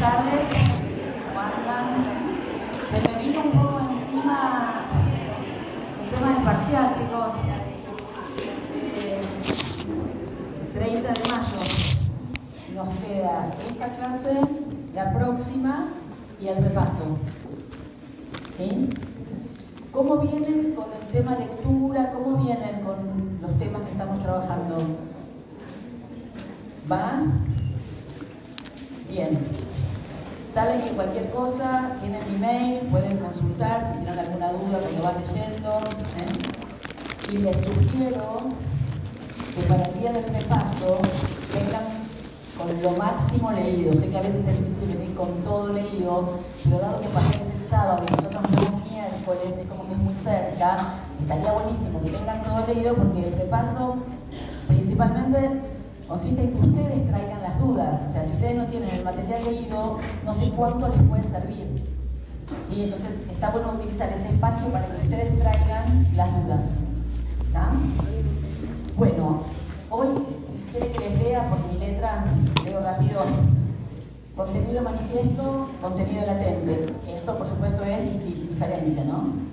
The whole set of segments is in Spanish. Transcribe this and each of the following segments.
tardes. ¿Cómo andan? Se me vino un poco encima el tema del parcial, chicos. 30 de mayo. Nos queda esta clase, la próxima y el repaso. ¿Sí? ¿Cómo vienen con el tema lectura? ¿Cómo vienen con los temas que estamos trabajando? ¿Va? Bien. Saben que cualquier cosa, tienen mi mail, pueden consultar si tienen alguna duda cuando van leyendo. Y les sugiero que para el día del repaso vengan con lo máximo leído. Sé que a veces es difícil venir con todo leído, pero dado que es el sábado y nosotros nos vemos miércoles, es como que es muy cerca, estaría buenísimo que tengan todo leído porque el repaso principalmente consiste en que ustedes traigan las dudas. O sea, si ustedes no tienen el material leído, no sé cuánto les puede servir. ¿Sí? Entonces está bueno utilizar ese espacio para que ustedes traigan las dudas. ¿Está? Bueno, hoy quiere que les lea por mi letra, leo rápido. Contenido manifiesto, contenido latente. Esto por supuesto es diferencia, ¿no?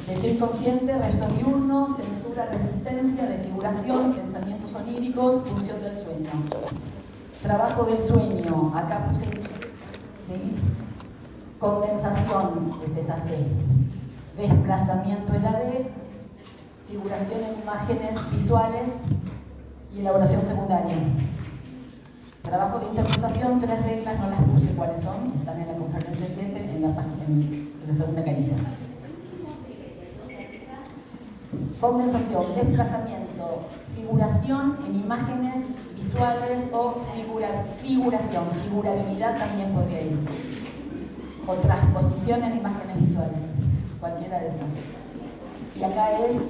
Deseo inconsciente, restos diurnos, censura, resistencia, desfiguración, pensamientos oníricos, función del sueño. Trabajo del sueño, acá puse, ¿sí? Condensación, es esa C. Desplazamiento es la D. Figuración en imágenes visuales y elaboración secundaria. Trabajo de interpretación, 3 reglas, no las puse cuáles son, están en la conferencia 7, en la página, en la segunda canilla. Condensación, desplazamiento, figuración en imágenes visuales o figuración, figurabilidad también podría ir. O transposición en imágenes visuales, cualquiera de esas. Y acá es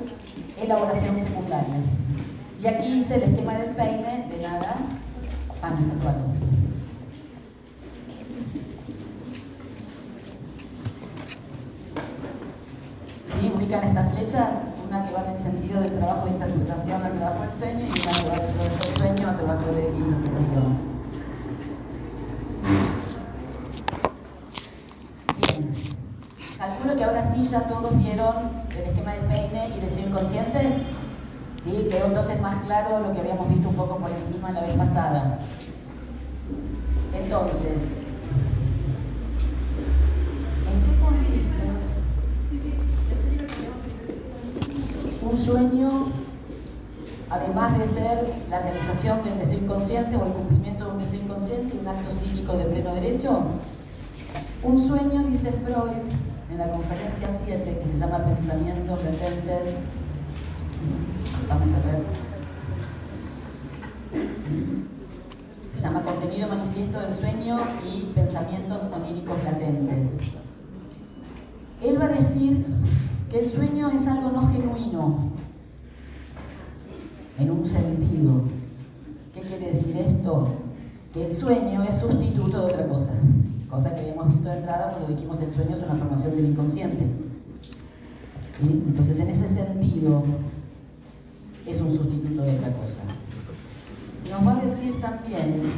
elaboración secundaria. Y aquí hice el esquema del peine, de nada, me faltó algo. ¿Sí? Ubican estas flechas, una que va en el sentido del trabajo de interpretación al trabajo del sueño y una que va dentro del sueño al trabajo de interpretación. Bien. Calculo que ahora sí ya todos vieron el esquema del peine y deseo inconsciente. ¿Sí? Quedó entonces más claro lo que habíamos visto un poco por encima la vez pasada. Entonces, ¿en qué consiste un sueño, además de ser la realización del deseo inconsciente o el cumplimiento de un deseo inconsciente y un acto psíquico de pleno derecho? Un sueño, dice Freud en la conferencia 7, que se llama Pensamientos Latentes. ¿Sí? Vamos a ver. ¿Sí? Se llama Contenido Manifiesto del Sueño y Pensamientos Oníricos Latentes. Él va a decir que el sueño es algo no genuino, en un sentido. ¿Qué quiere decir esto? Que el sueño es sustituto de otra cosa. Cosa que habíamos visto de entrada cuando dijimos el sueño es una formación del inconsciente. ¿Sí? Entonces, en ese sentido, es un sustituto de otra cosa. Nos va a decir también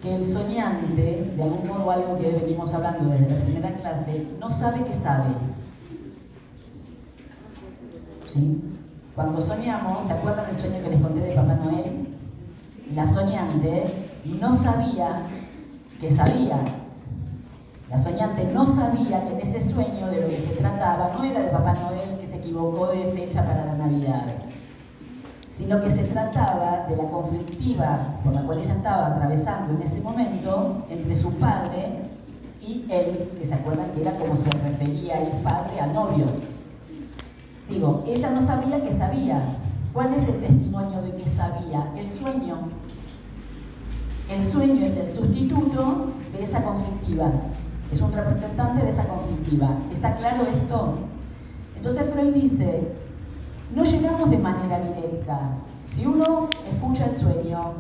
que el soñante, de algún modo algo que venimos hablando desde la primera clase, no sabe que sabe. ¿Sí? Cuando soñamos, ¿se acuerdan del sueño que les conté de Papá Noel? La soñante no sabía que sabía. La soñante no sabía que en ese sueño de lo que se trataba no era de Papá Noel que se equivocó de fecha para la Navidad, sino que se trataba de la conflictiva por la cual ella estaba atravesando en ese momento entre su padre y él, que se acuerdan que era como se refería el padre al novio. Digo, ella no sabía que sabía. ¿Cuál es el testimonio de que sabía? El sueño. El sueño es el sustituto de esa conflictiva. Es un representante de esa conflictiva. ¿Está claro esto? Entonces Freud dice, no llegamos de manera directa. Si uno escucha el sueño,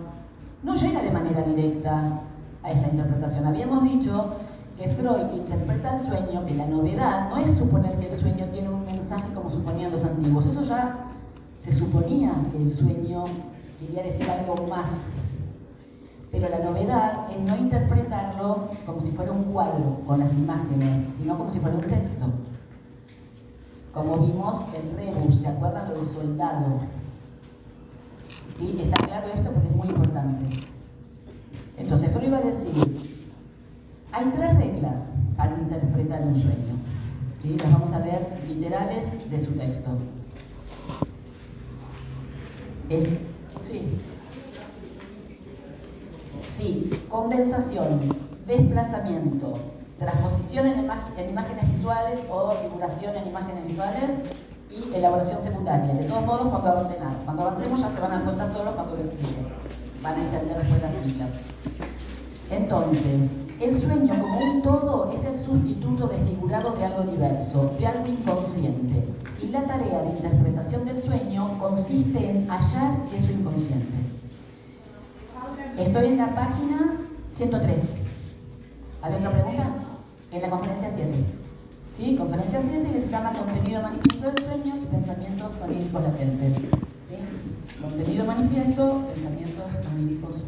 no llega de manera directa a esta interpretación. Habíamos dicho que Freud interpreta el sueño, que la novedad no es suponer que el sueño tiene un mensaje como suponían los antiguos. Eso ya se suponía que el sueño quería decir algo más. Pero la novedad es no interpretarlo como si fuera un cuadro con las imágenes, sino como si fuera un texto. Como vimos el rebus, ¿se acuerdan lo del soldado? ¿Sí? Está claro esto porque es muy importante. Entonces Freud va a decir, hay 3 reglas para interpretar un sueño. ¿Sí? Las vamos a leer literales de su texto. Sí, condensación, desplazamiento, transposición en imágenes visuales o figuración en imágenes visuales y elaboración secundaria. De todos modos, cuando avancemos ya se van a dar cuenta solo cuando lo explique. Van a entender después las siglas. Entonces, el sueño como un todo es el sustituto desfigurado de algo diverso, de algo inconsciente. Y la tarea de interpretación del sueño consiste en hallar eso inconsciente. Estoy en la página 103. ¿Hay otra pregunta? En la conferencia 7. ¿Sí? Conferencia 7 que se llama Contenido manifiesto del sueño y pensamientos oníricos latentes. ¿Sí? Contenido manifiesto, pensamientos oníricos.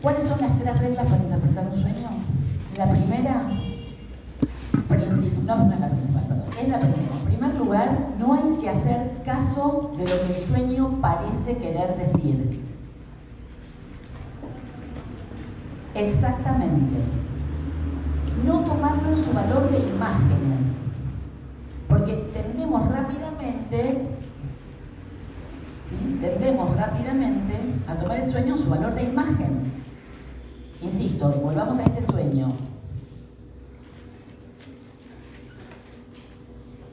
¿Cuáles son las 3 reglas para interpretar un sueño? La primera, no es la principal, perdón, es la primera. En primer lugar, no hay que hacer caso de lo que el sueño parece querer decir. Exactamente. No tomarlo en su valor de imágenes, porque tendemos rápidamente a tomar el sueño en su valor de imagen. Insisto, volvamos a este sueño.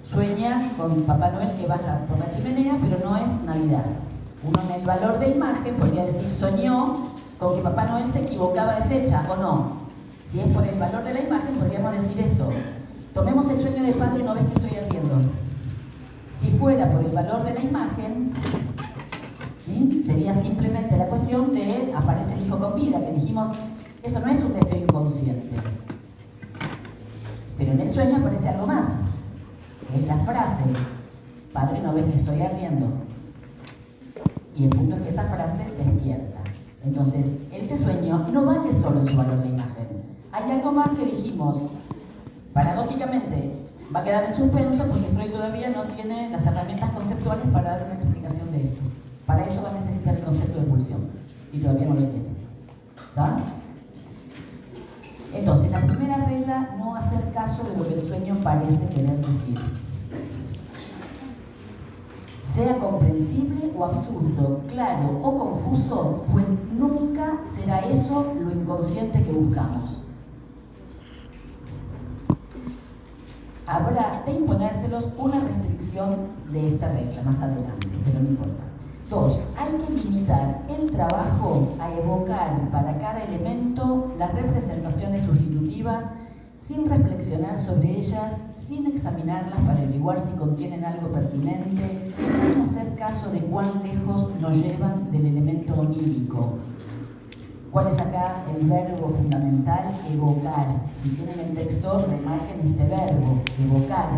Sueña con Papá Noel que baja por la chimenea, pero no es Navidad. Uno en el valor de imagen podría decir, soñó con que Papá Noel se equivocaba de fecha, o no. Si es por el valor de la imagen, podríamos decir eso. Tomemos el sueño de padre, no ves que estoy ardiendo. Si fuera por el valor de la imagen, ¿sí? Sería simplemente la cuestión de aparece el hijo con vida, que dijimos, eso no es un deseo inconsciente. Pero en el sueño aparece algo más. Es la frase, padre, no ves que estoy ardiendo. Y el punto es que esa frase despierta. Entonces, ese sueño no vale solo en su valor de imagen. Hay algo más que dijimos, paradójicamente, va a quedar en suspenso porque Freud todavía no tiene las herramientas conceptuales para dar una explicación de esto. Para eso va a necesitar el concepto de pulsión, y todavía no lo tiene. ¿Está? Entonces, la primera regla, no hacer caso de lo que el sueño parece querer decir. Sea comprensible o absurdo, claro o confuso, pues nunca será eso lo inconsciente que buscamos. Habrá de imponérselos una restricción de esta regla más adelante, pero no importa. 2. Hay que limitar el trabajo a evocar para cada elemento las representaciones sustitutivas sin reflexionar sobre ellas, sin examinarlas para averiguar si contienen algo pertinente, sin hacer caso de cuán lejos nos llevan del elemento onírico. ¿Cuál es acá el verbo fundamental? Evocar. Si tienen el texto, remarquen este verbo, evocar.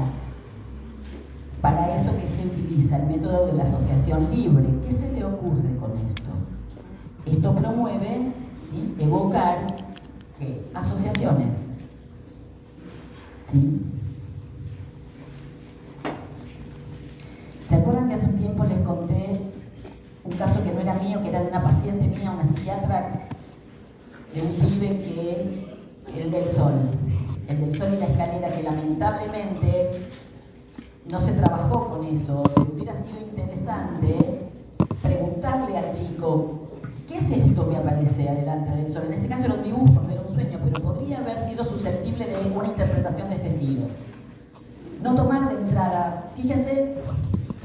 Para eso, ¿qué se utiliza? El método de la asociación libre. ¿Qué se le ocurre con esto? Esto promueve, ¿sí?, evocar, ¿qué? Asociaciones. ¿Sí? ¿Se acuerdan que hace un tiempo les conté un caso que no era mío, que era de una paciente mía, una psiquiatra, de un pibe que, el del sol y la escalera, que lamentablemente no se trabajó con eso? Hubiera sido interesante preguntarle al chico, ¿qué es esto que aparece adelante del sol? En este caso era un dibujo, no era un sueño, pero podría haber sido susceptible de una interpretación de este estilo. No tomar de entrada, fíjense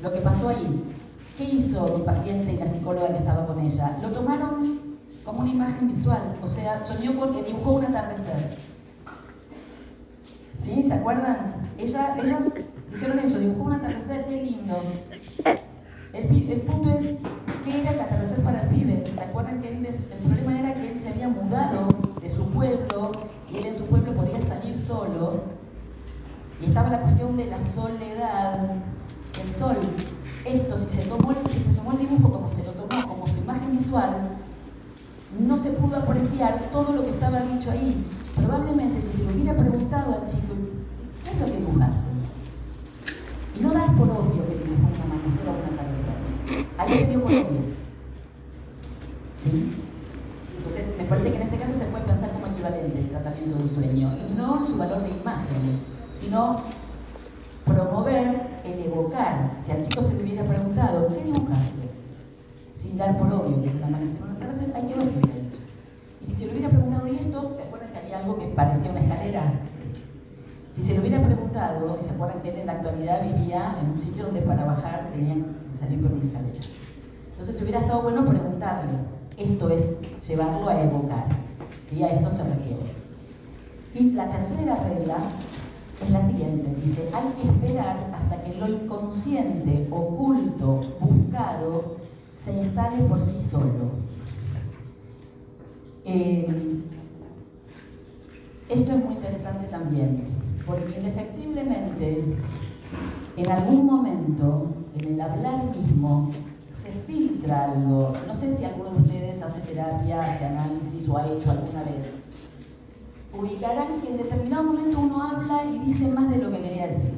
lo que pasó ahí. ¿Qué hizo mi paciente y la psicóloga que estaba con ella? Lo tomaron como una imagen visual, o sea, soñó porque dibujó un atardecer. ¿Sí? ¿Se acuerdan? Ellas dijeron eso, dibujó un atardecer, qué lindo. El punto es, ¿qué era el atardecer para el pibe? ¿Se acuerdan que el problema era que él se había mudado de su pueblo y él en su pueblo podía salir solo? Y estaba la cuestión de la soledad, el sol. Esto, si se tomó el dibujo como se lo tomó, como su imagen visual, pudo apreciar todo lo que estaba dicho ahí. Probablemente si se le hubiera preguntado al chico, ¿qué es lo que dibujaste? Y no dar por obvio que dibujó un amanecer o una atardecer. Ahí se dio por obvio. ¿Sí? Entonces, me parece que en este caso se puede pensar como equivalente el tratamiento de un sueño, y no en su valor de imagen, sino promover el evocar. Si al chico se le hubiera preguntado, ¿qué dibujaste? Sin dar por obvio que es un amanecer o una atardecer, hay que ver qué hubiera dicho. Y si se le hubiera preguntado, ¿y esto? ¿Se acuerdan que había algo que parecía una escalera? Si se le hubiera preguntado, ¿se acuerdan que él en la actualidad vivía en un sitio donde para bajar tenían que salir por una escalera? Entonces hubiera estado bueno preguntarle. Esto es llevarlo a evocar, ¿sí? A esto se refiere. Y la tercera regla es la siguiente, dice, hay que esperar hasta que lo inconsciente, oculto, buscado, se instale por sí solo. Esto es muy interesante también, porque indefectiblemente, en algún momento, en el hablar mismo, se filtra algo. No sé si alguno de ustedes hace terapia, hace análisis o ha hecho alguna vez. Ubicarán que en determinado momento uno habla y dice más de lo que quería decir.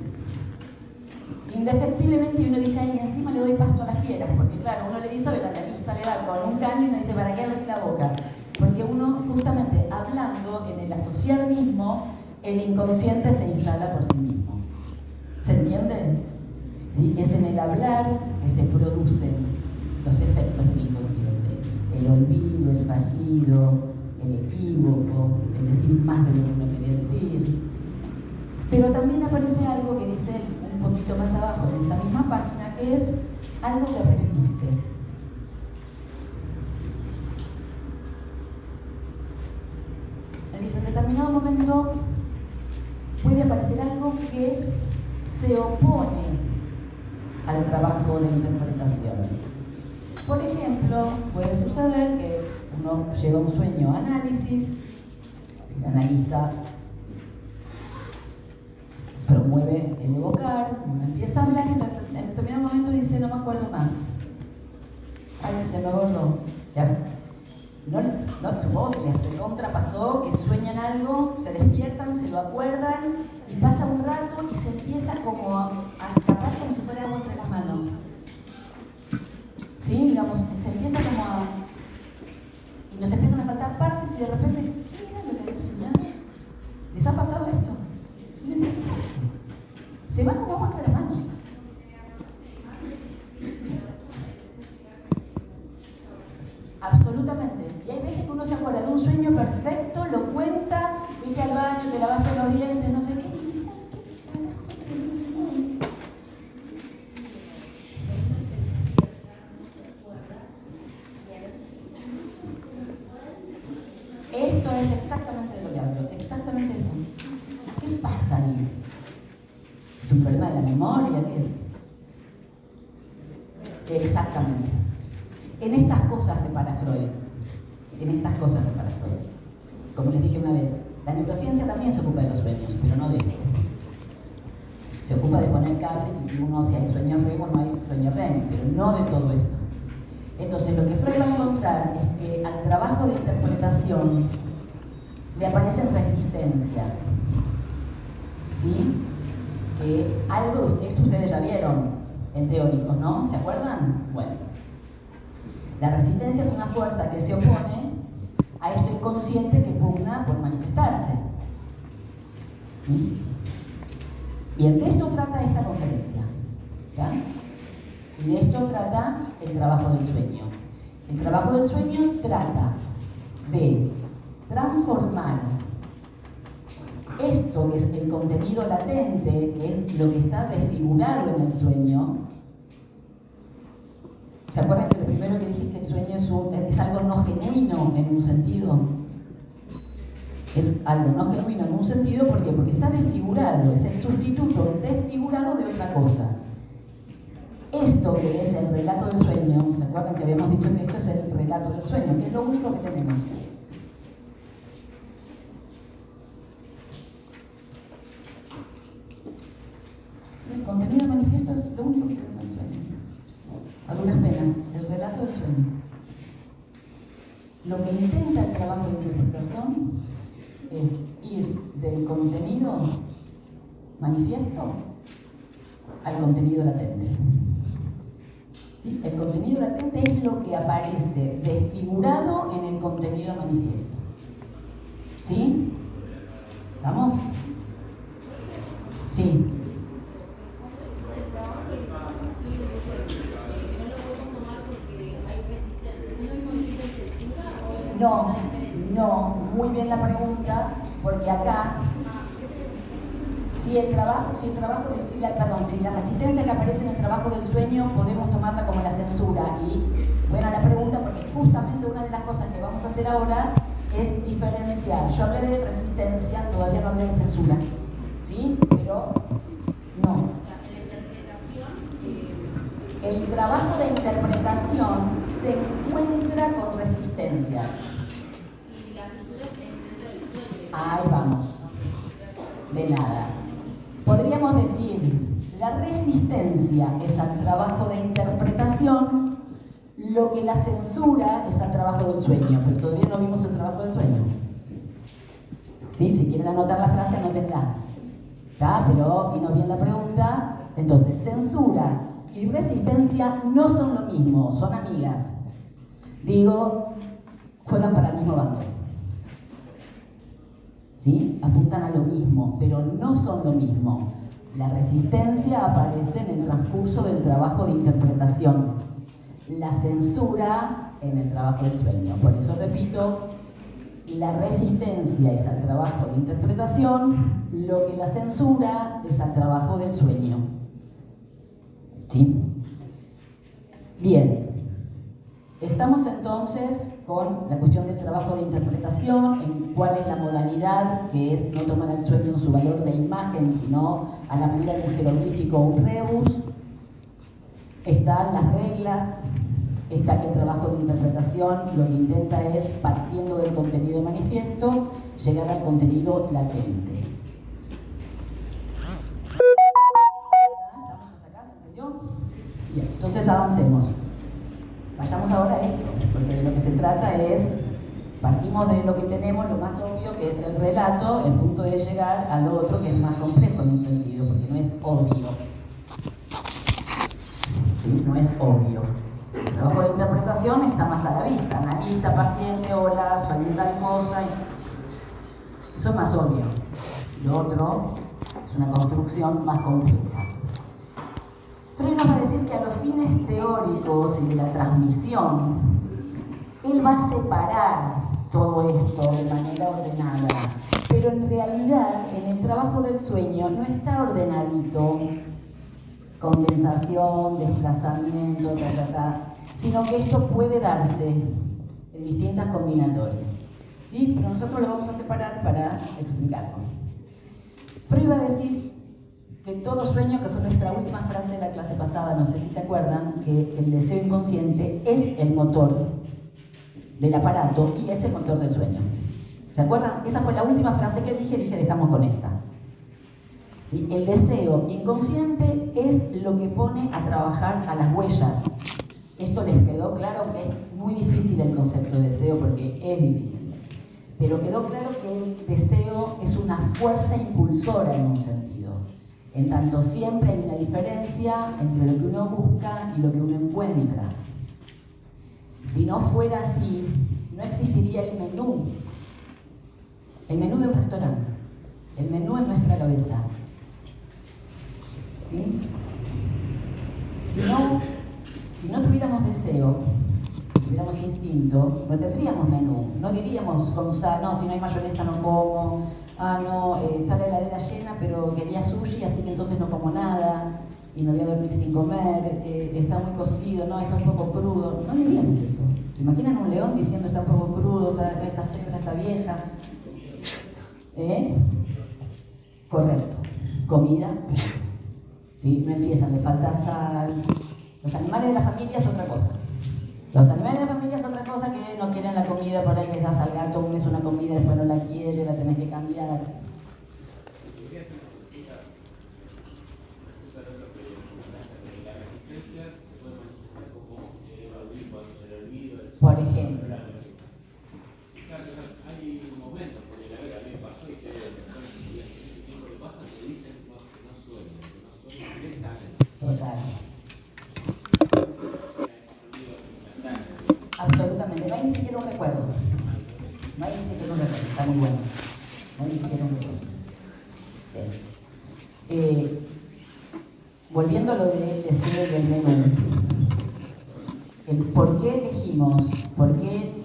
Indefectiblemente uno dice, ay, encima le doy pasto a las fieras, porque claro, uno le dice, el analista le da con un caño y uno dice, ¿para qué abrir la boca? Porque uno, justamente, hablando, en el asociar mismo, el inconsciente se instala por sí mismo. ¿Se entiende? ¿Sí? Es en el hablar que se producen los efectos del inconsciente. El olvido, el fallido, el equívoco, el decir más de lo que uno quería decir. Pero también aparece algo que dice un poquito más abajo en esta misma página, que es algo que resiste. Él dice, en determinado momento puede aparecer algo que se opone al trabajo de interpretación. Por ejemplo, puede suceder que uno lleva un sueño a análisis, el analista promueve el evocar, uno empieza a hablar y en determinado momento dice, no me acuerdo más. Ay, se me borró. Ya. No, supongo que les recontrapasó, que sueñan algo, se despiertan, se lo acuerdan y pasa un rato y se empieza como a escapar como si fuera agua entre las manos. ¿Sí? Digamos, se empieza como a... y nos empiezan a faltar partes y de repente, ¿qué era lo que había soñado? ¿Les ha pasado esto? Y uno dice, ¿qué pasó? Se va como agua entre las manos. Absolutamente. Y hay veces que uno se acuerda de un sueño perfecto, lo cuenta, fuiste al baño, te lavaste los dientes, no sé qué, y dices, ¿qué carajo te lo soñó? Esto es exactamente de lo que hablo, exactamente eso. ¿Qué pasa ahí? ¿Es un problema de la memoria? ¿Qué es? Exactamente. En estas cosas repara Freud. En estas cosas repara Freud. Como les dije una vez, la neurociencia también se ocupa de los sueños, pero no de esto. Se ocupa de poner cables y si hay sueños REM o no hay sueños REM, pero no de todo esto. Entonces, lo que Freud va a encontrar es que al trabajo de interpretación le aparecen resistencias. ¿Sí? Que algo, esto ustedes ya vieron en teóricos, ¿no? ¿Se acuerdan? Bueno. La resistencia es una fuerza que se opone a esto inconsciente que pugna por manifestarse. ¿Sí? Bien, de esto trata esta conferencia. ¿Ya? Y de esto trata el trabajo del sueño. El trabajo del sueño trata de transformar esto que es el contenido latente, que es lo que está desfigurado en el sueño. ¿Se acuerdan que lo primero que dije es que el sueño es algo no genuino en un sentido? Es algo no genuino en un sentido, ¿por qué? Porque está desfigurado, es el sustituto desfigurado de otra cosa. Esto que es el relato del sueño, ¿se acuerdan que habíamos dicho que esto es el relato del sueño? Que es lo único que tenemos. El contenido manifiesto es lo único que tenemos del sueño. A duras penas, el relato del sueño. Lo que intenta el trabajo de interpretación es ir del contenido manifiesto al contenido latente. ¿Sí? El contenido latente es lo que aparece desfigurado en el contenido manifiesto. ¿Sí? ¿Vamos? Sí. No, muy bien la pregunta, porque acá, si la resistencia que aparece en el trabajo del sueño, podemos tomarla como la censura. Y buena la pregunta, porque justamente una de las cosas que vamos a hacer ahora es diferenciar. Yo hablé de resistencia, todavía no hablé de censura, ¿sí? Pero no. El trabajo de interpretación se encuentra con resistencias. Ahí vamos. De nada. Podríamos decir, la resistencia es al trabajo de interpretación, lo que la censura es al trabajo del sueño, pero todavía no vimos el trabajo del sueño. ¿Sí? Si quieren anotar la frase, anótenla. ¿Está? Pero vino bien la pregunta. Entonces, censura y resistencia no son lo mismo, son amigas. Digo, juegan para el mismo bando. ¿Sí? Apuntan a lo mismo, pero no son lo mismo. La resistencia aparece en el transcurso del trabajo de interpretación. La censura en el trabajo del sueño. Por eso repito, la resistencia es al trabajo de interpretación, lo que la censura es al trabajo del sueño. ¿Sí? Bien. Estamos entonces con la cuestión del trabajo de interpretación, en cuál es la modalidad, que es no tomar al sueño en su valor de imagen, sino a la manera de un jeroglífico o un rebus. Están las reglas, está que el trabajo de interpretación lo que intenta es, partiendo del contenido manifiesto, llegar al contenido latente. ¿Estamos hasta acá? ¿Se entendió? Bien, entonces avancemos. Vayamos ahora a esto, porque de lo que se trata es, partimos de lo que tenemos, lo más obvio que es el relato, el punto de llegar al otro que es más complejo en un sentido, porque no es obvio. ¿Sí? No es obvio. El trabajo de interpretación está más a la vista, analista, paciente, hola, sueño tal cosa. Eso es más obvio. Lo otro es una construcción más compleja. Freud nos va a decir que a los fines teóricos y de la transmisión, él va a separar todo esto de manera ordenada, pero en realidad en el trabajo del sueño no está ordenadito, condensación, desplazamiento, sino que esto puede darse en distintas combinatorias. ¿Sí? Pero nosotros lo vamos a separar para explicarlo. Freud va a decir que todo sueño, que es nuestra última frase de la clase pasada, no sé si se acuerdan, que el deseo inconsciente es el motor del aparato y es el motor del sueño. ¿Se acuerdan? Esa fue la última frase que dije dejamos con esta. ¿Sí? El deseo inconsciente es lo que pone a trabajar a las huellas. Esto les quedó claro, que es muy difícil el concepto de deseo, porque es difícil. Pero quedó claro que el deseo es una fuerza impulsora en un sentido. En tanto siempre hay una diferencia entre lo que uno busca y lo que uno encuentra. Si no fuera así, no existiría el menú. El menú de un restaurante. El menú en nuestra cabeza. ¿Sí? Si no tuviéramos deseo, tuviéramos instinto, no tendríamos menú. No diríamos con sal, no, si no hay mayonesa no como. Ah, no, está la heladera llena, pero quería sushi, así que entonces no como nada y me voy a dormir sin comer. Está muy cocido, no, está un poco crudo. No diríamos eso. ¿Se imaginan un león diciendo está un poco crudo, esta cebra está vieja? Correcto. Comida. ¿Sí? No empiezan, le falta sal. Los animales de la familia es otra cosa. Los animales de la familia es otra cosa, que no quieren la comida, por ahí les das al gato un mes una comida, después no la quiere, la tenés que cambiar. Por ejemplo, hay momentos, porque a ver, a mí me pasó y que ese tiempo que pasa te dicen que no sueñen directamente. Total. Absolutamente, no hay ni siquiera un recuerdo. No hay ni siquiera un recuerdo, está muy bueno. No hay ni siquiera un recuerdo. Sí. Volviendo a lo del deseo y el menú. El por qué elegimos, por qué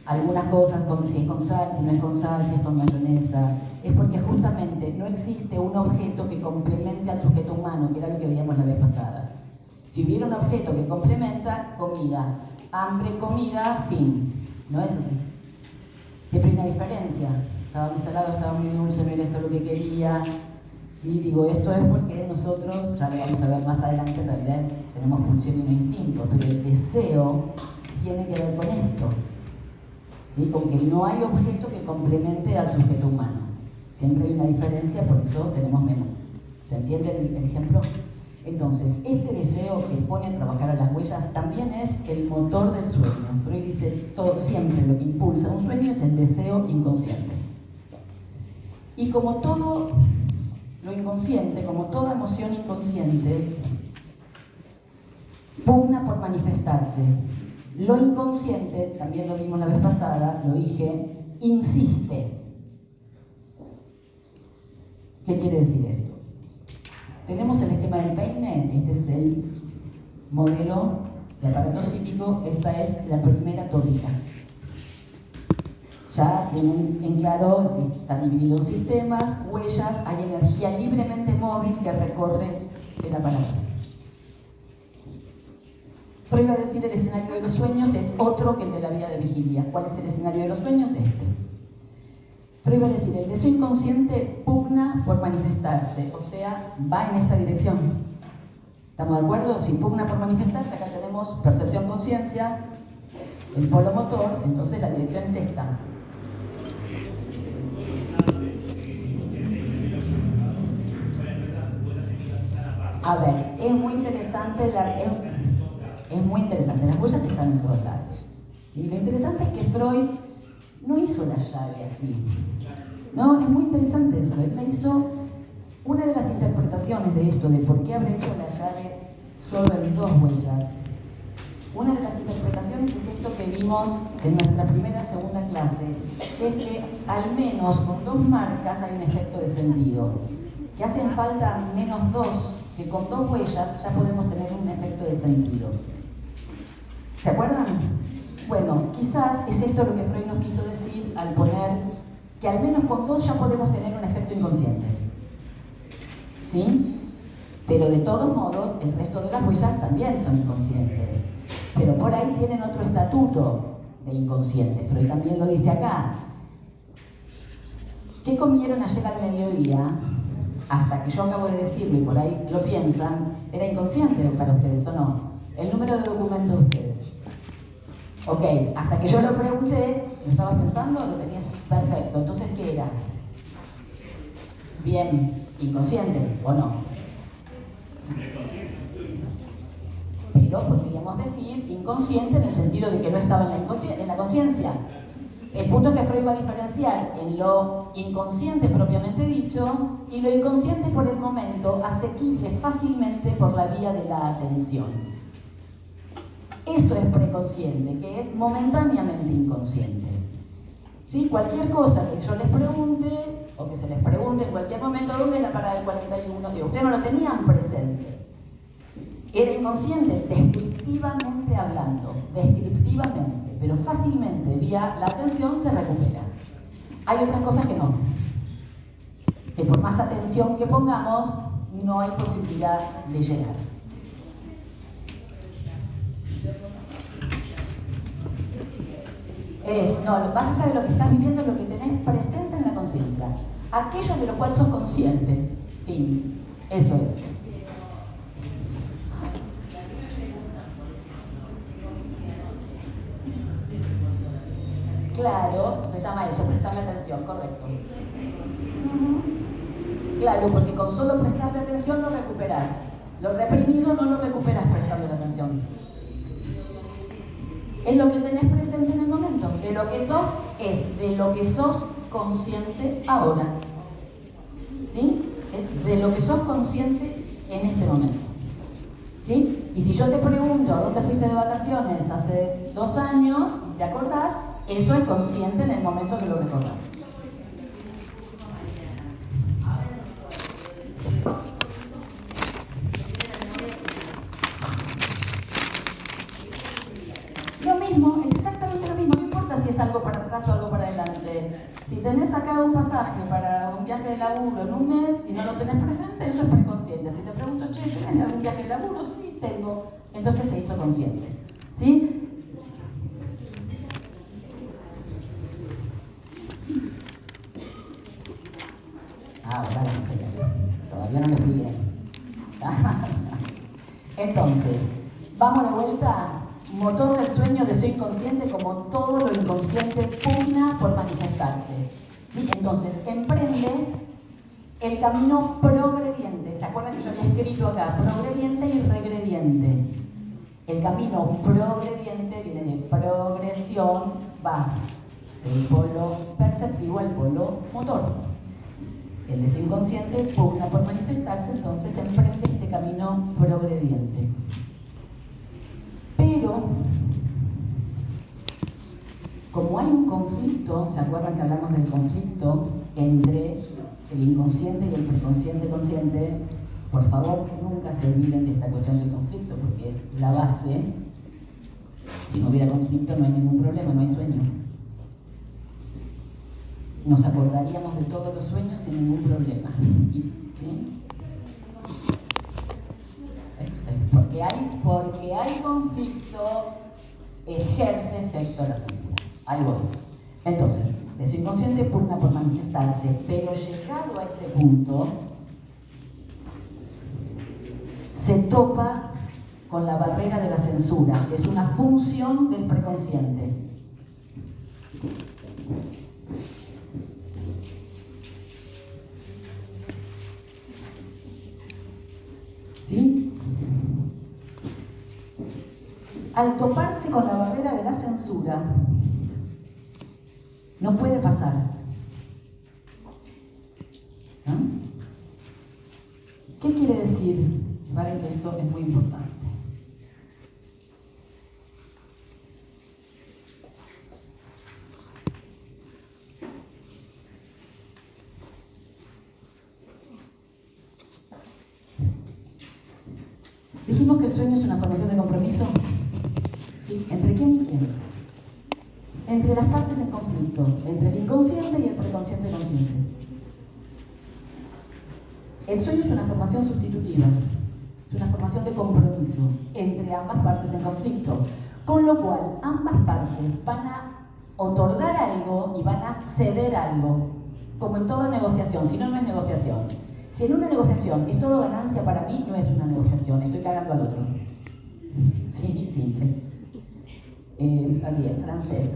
algunas cosas, como si es con sal, si no es con sal, si es con mayonesa, es porque justamente no existe un objeto que complemente al sujeto humano, que era lo que veíamos la vez pasada. Si hubiera un objeto que complementa, comida, hambre, comida, fin. No es así. Siempre hay una diferencia. Estaba muy salado, estaba muy dulce, no era esto lo que quería. ¿Sí? Digo, esto es porque nosotros, ya lo vamos a ver más adelante, en realidad tenemos pulsión y no instinto, pero el deseo tiene que ver con esto. ¿Sí? Con que no hay objeto que complemente al sujeto humano. Siempre hay una diferencia, por eso tenemos menú. ¿Se entiende el ejemplo? Entonces, este deseo que pone a trabajar a las huellas también es el motor del sueño. Freud dice, todo, siempre lo que impulsa un sueño es el deseo inconsciente. Y como todo lo inconsciente, como toda emoción inconsciente, pugna por manifestarse. Lo inconsciente, también lo vimos la vez pasada, lo dije, insiste. ¿Qué quiere decir esto? Tenemos el esquema del peine, este es el modelo de aparato psíquico, esta es la primera tópica. Ya tienen en claro, está dividido en sistemas, huellas, hay energía libremente móvil que recorre el aparato. Freud va a decir el escenario de los sueños es otro que el de la vida de vigilia. ¿Cuál es el escenario de los sueños? Este. Freud va a decir, el deseo inconsciente pugna por manifestarse, o sea, va en esta dirección. ¿Estamos de acuerdo? Si pugna por manifestarse, acá tenemos percepción-conciencia, el polo motor, entonces la dirección es esta. A ver, es muy interesante, es muy interesante, las huellas están en todos lados. ¿Sí? Lo interesante es que Freud no hizo la llave así. No, es muy interesante eso. Él la hizo, una de las interpretaciones de esto, de por qué habrá hecho la llave solo en 2 huellas. Una de las interpretaciones es esto que vimos en nuestra primera y segunda clase, que es que al menos con 2 marcas hay un efecto de sentido. Que hacen falta menos 2, que con 2 huellas ya podemos tener un efecto de sentido. ¿Se acuerdan? Bueno, quizás es esto lo que Freud nos quiso decir al poner que al menos con 2 ya podemos tener un efecto inconsciente. ¿Sí? Pero de todos modos, el resto de las huellas también son inconscientes. Pero por ahí tienen otro estatuto de inconsciente. Freud también lo dice acá. ¿Qué comieron ayer al mediodía? Hasta que yo acabo de decirlo y por ahí lo piensan, ¿era inconsciente para ustedes o no? El número de documento de ustedes. Ok, hasta que yo lo pregunté, ¿lo estabas pensando? ¿Lo tenías? Perfecto, entonces ¿qué era? Bien, inconsciente, ¿o no? Pero podríamos decir inconsciente en el sentido de que no estaba en la conciencia. El punto es que Freud va a diferenciar en lo inconsciente propiamente dicho y lo inconsciente por el momento, asequible fácilmente por la vía de la atención. Eso es preconsciente, que es momentáneamente inconsciente. ¿Sí? Cualquier cosa que yo les pregunte, o que se les pregunte en cualquier momento, ¿dónde es la parada del 41? Que ustedes no lo tenían presente. Era inconsciente, descriptivamente hablando, descriptivamente, pero fácilmente, vía la atención, se recupera. Hay otras cosas que no. Que por más atención que pongamos, no hay posibilidad de llegar. No, más allá de lo que estás viviendo, es lo que tenés presente en la conciencia. Aquello de lo cual sos consciente. Fin. Eso es. Claro, se llama eso, prestarle atención, correcto. Claro, porque con solo prestarle atención lo recuperás. Lo reprimido no lo recuperas prestando atención. Es lo que tenés presente en el momento. De lo que sos es de lo que sos consciente ahora. ¿Sí? Es de lo que sos consciente en este momento. ¿Sí? Y si yo te pregunto, ¿a dónde fuiste de vacaciones hace 2 años? Y te acordás, eso es consciente en el momento que lo recordás. Lo mismo, exactamente lo mismo, no importa si es algo para atrás o algo para adelante. Si tenés sacado un pasaje para un viaje de laburo en un mes y no lo tenés presente, eso es preconsciente. Si te pregunto, che, ¿tenés algún viaje de laburo? Sí, tengo. Entonces se hizo consciente. ¿Sí? Ahora no sé, todavía no lo expliqué. Entonces, vamos de vuelta. Motor del sueño, deseo inconsciente, como todo lo inconsciente pugna por manifestarse. ¿Sí? Entonces, emprende el camino progrediente. ¿Se acuerdan que yo había escrito acá? Progrediente y regrediente. El camino progrediente viene de progresión, va del polo perceptivo al polo motor. El deseo inconsciente pugna por manifestarse, entonces emprende este camino progrediente. Pero, como hay un conflicto, ¿se acuerdan que hablamos del conflicto entre el inconsciente y el preconsciente consciente? Por favor, nunca se olviden de esta cuestión del conflicto, porque es la base. Si no hubiera conflicto, no hay ningún problema, no hay sueño. Nos acordaríamos de todos los sueños sin ningún problema. ¿Sí? Porque hay conflicto, ejerce efecto la censura. Ahí voy. Entonces, deseo inconsciente pugna por manifestarse, pero llegado a este punto, se topa con la barrera de la censura, que es una función del preconsciente. ¿Sí? Al toparse con la barrera de la censura, no puede pasar. ¿No? ¿Qué quiere decir? Vale, que esto es muy importante. Dijimos que el sueño es una formación de compromiso. ¿Sí? ¿Entre quién y quién? Entre las partes en conflicto, entre el inconsciente y el preconsciente consciente. El sueño es una formación sustitutiva, es una formación de compromiso entre ambas partes en conflicto, con lo cual ambas partes van a otorgar algo y van a ceder algo, como en toda negociación, si no, no es negociación. Si en una negociación es todo ganancia para mí, no es una negociación, estoy cagando al otro. Sí, simple. Así es, francés.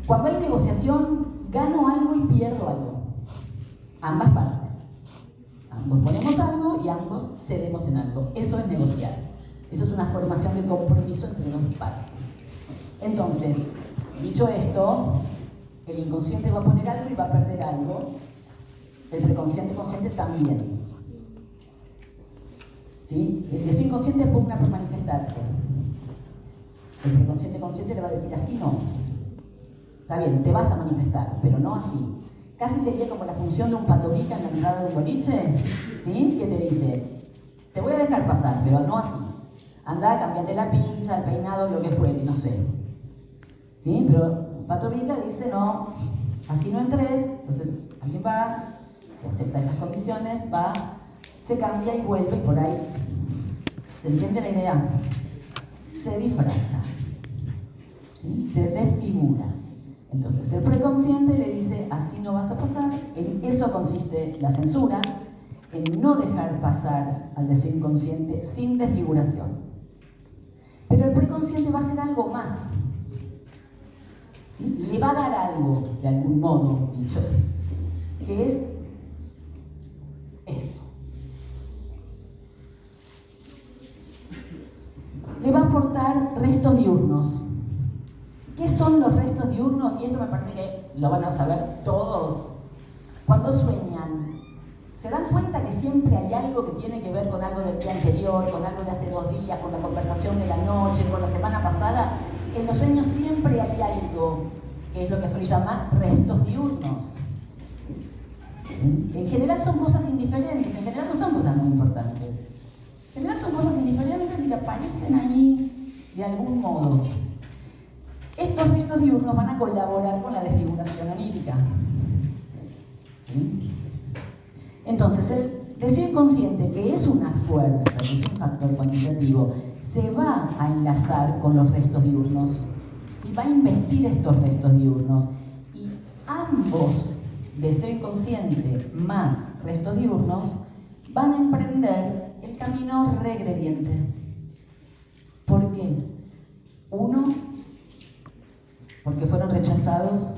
Cuando hay negociación, gano algo y pierdo algo. Ambas partes. Ambos ponemos algo y ambos cedemos en algo. Eso es negociar. Eso es una formación de compromiso entre dos partes. Entonces, dicho esto, el inconsciente va a poner algo y va a perder algo. El preconsciente consciente también. ¿Sí? El deseo inconsciente pugna por manifestarse. El preconsciente consciente le va a decir así no. Está bien, te vas a manifestar, pero no así. Casi sería como la función de un patobica en la entrada de un boliche, ¿sí? Que te dice, te voy a dejar pasar, pero no así. Andá, cambiate la pincha, el peinado, lo que fuere, no sé. ¿Sí? Pero un patobica dice, no, así no entres. Entonces, alguien va, se acepta esas condiciones, va, se cambia y vuelve por ahí. ¿Se entiende la idea? Se disfraza, ¿sí? Se desfigura. Entonces el preconsciente le dice, así no vas a pasar. En eso consiste la censura, en no dejar pasar al deseo inconsciente sin desfiguración. Pero el preconsciente va a hacer algo más, ¿sí? Le va a dar algo, de algún modo, dicho, que es esto. Le va a aportar restos diurnos. ¿Qué son los restos diurnos? Y esto me parece que lo van a saber todos. Cuando sueñan, ¿se dan cuenta que siempre hay algo que tiene que ver con algo del día anterior, con algo de hace 2 días, con la conversación de la noche, con la semana pasada? En los sueños siempre hay algo, que es lo que Freud llama restos diurnos. En general son cosas indiferentes, en general no son cosas muy importantes. En general son cosas indiferentes y que aparecen ahí de algún modo. Estos restos diurnos van a colaborar con la desfiguración onírica. ¿Sí? Entonces, el deseo inconsciente, que es una fuerza, que es un factor cuantitativo, se va a enlazar con los restos diurnos. ¿Sí? Va a investir estos restos diurnos. Y ambos, deseo inconsciente más restos diurnos, van a emprender el camino regrediente. ¿Por qué? Uno, porque fueron rechazados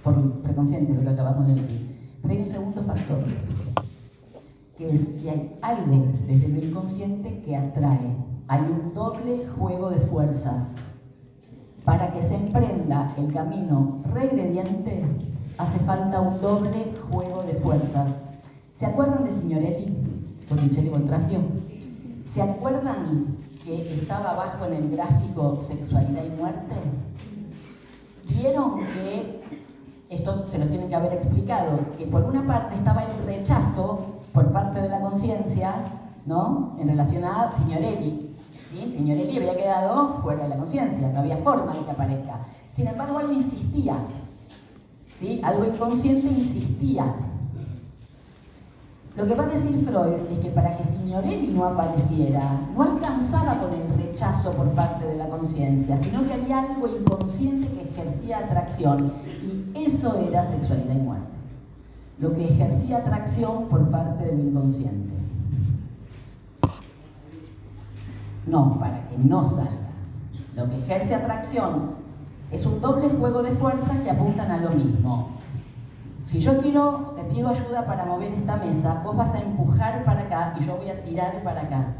por el preconsciente, lo que acabamos de decir. Pero hay un segundo factor, que es que hay algo desde lo inconsciente que atrae. Hay un doble juego de fuerzas. Para que se emprenda el camino regrediente, hace falta un doble juego de fuerzas. ¿Se acuerdan de Signorelli, Botticelli, Boltraffio? ¿Se acuerdan que estaba abajo en el gráfico sexualidad y muerte? ¿Vieron que, esto se los tienen que haber explicado, que por una parte estaba el rechazo por parte de la conciencia, ¿no?, en relación a Signorelli? ¿Sí? Signorelli había quedado fuera de la conciencia, no había forma de que aparezca. Sin embargo, algo insistía, ¿sí? Algo inconsciente insistía. Lo que va a decir Freud es que para que Signorelli no apareciera, no alcanzaba con el rechazo por parte de la conciencia, sino que había algo inconsciente que ejercía atracción, y eso era sexualidad y muerte. Lo que ejercía atracción por parte del inconsciente. No, para que no salga. Lo que ejerce atracción es un doble juego de fuerzas que apuntan a lo mismo. Si yo te pido ayuda para mover esta mesa, vos vas a empujar para acá y yo voy a tirar para acá.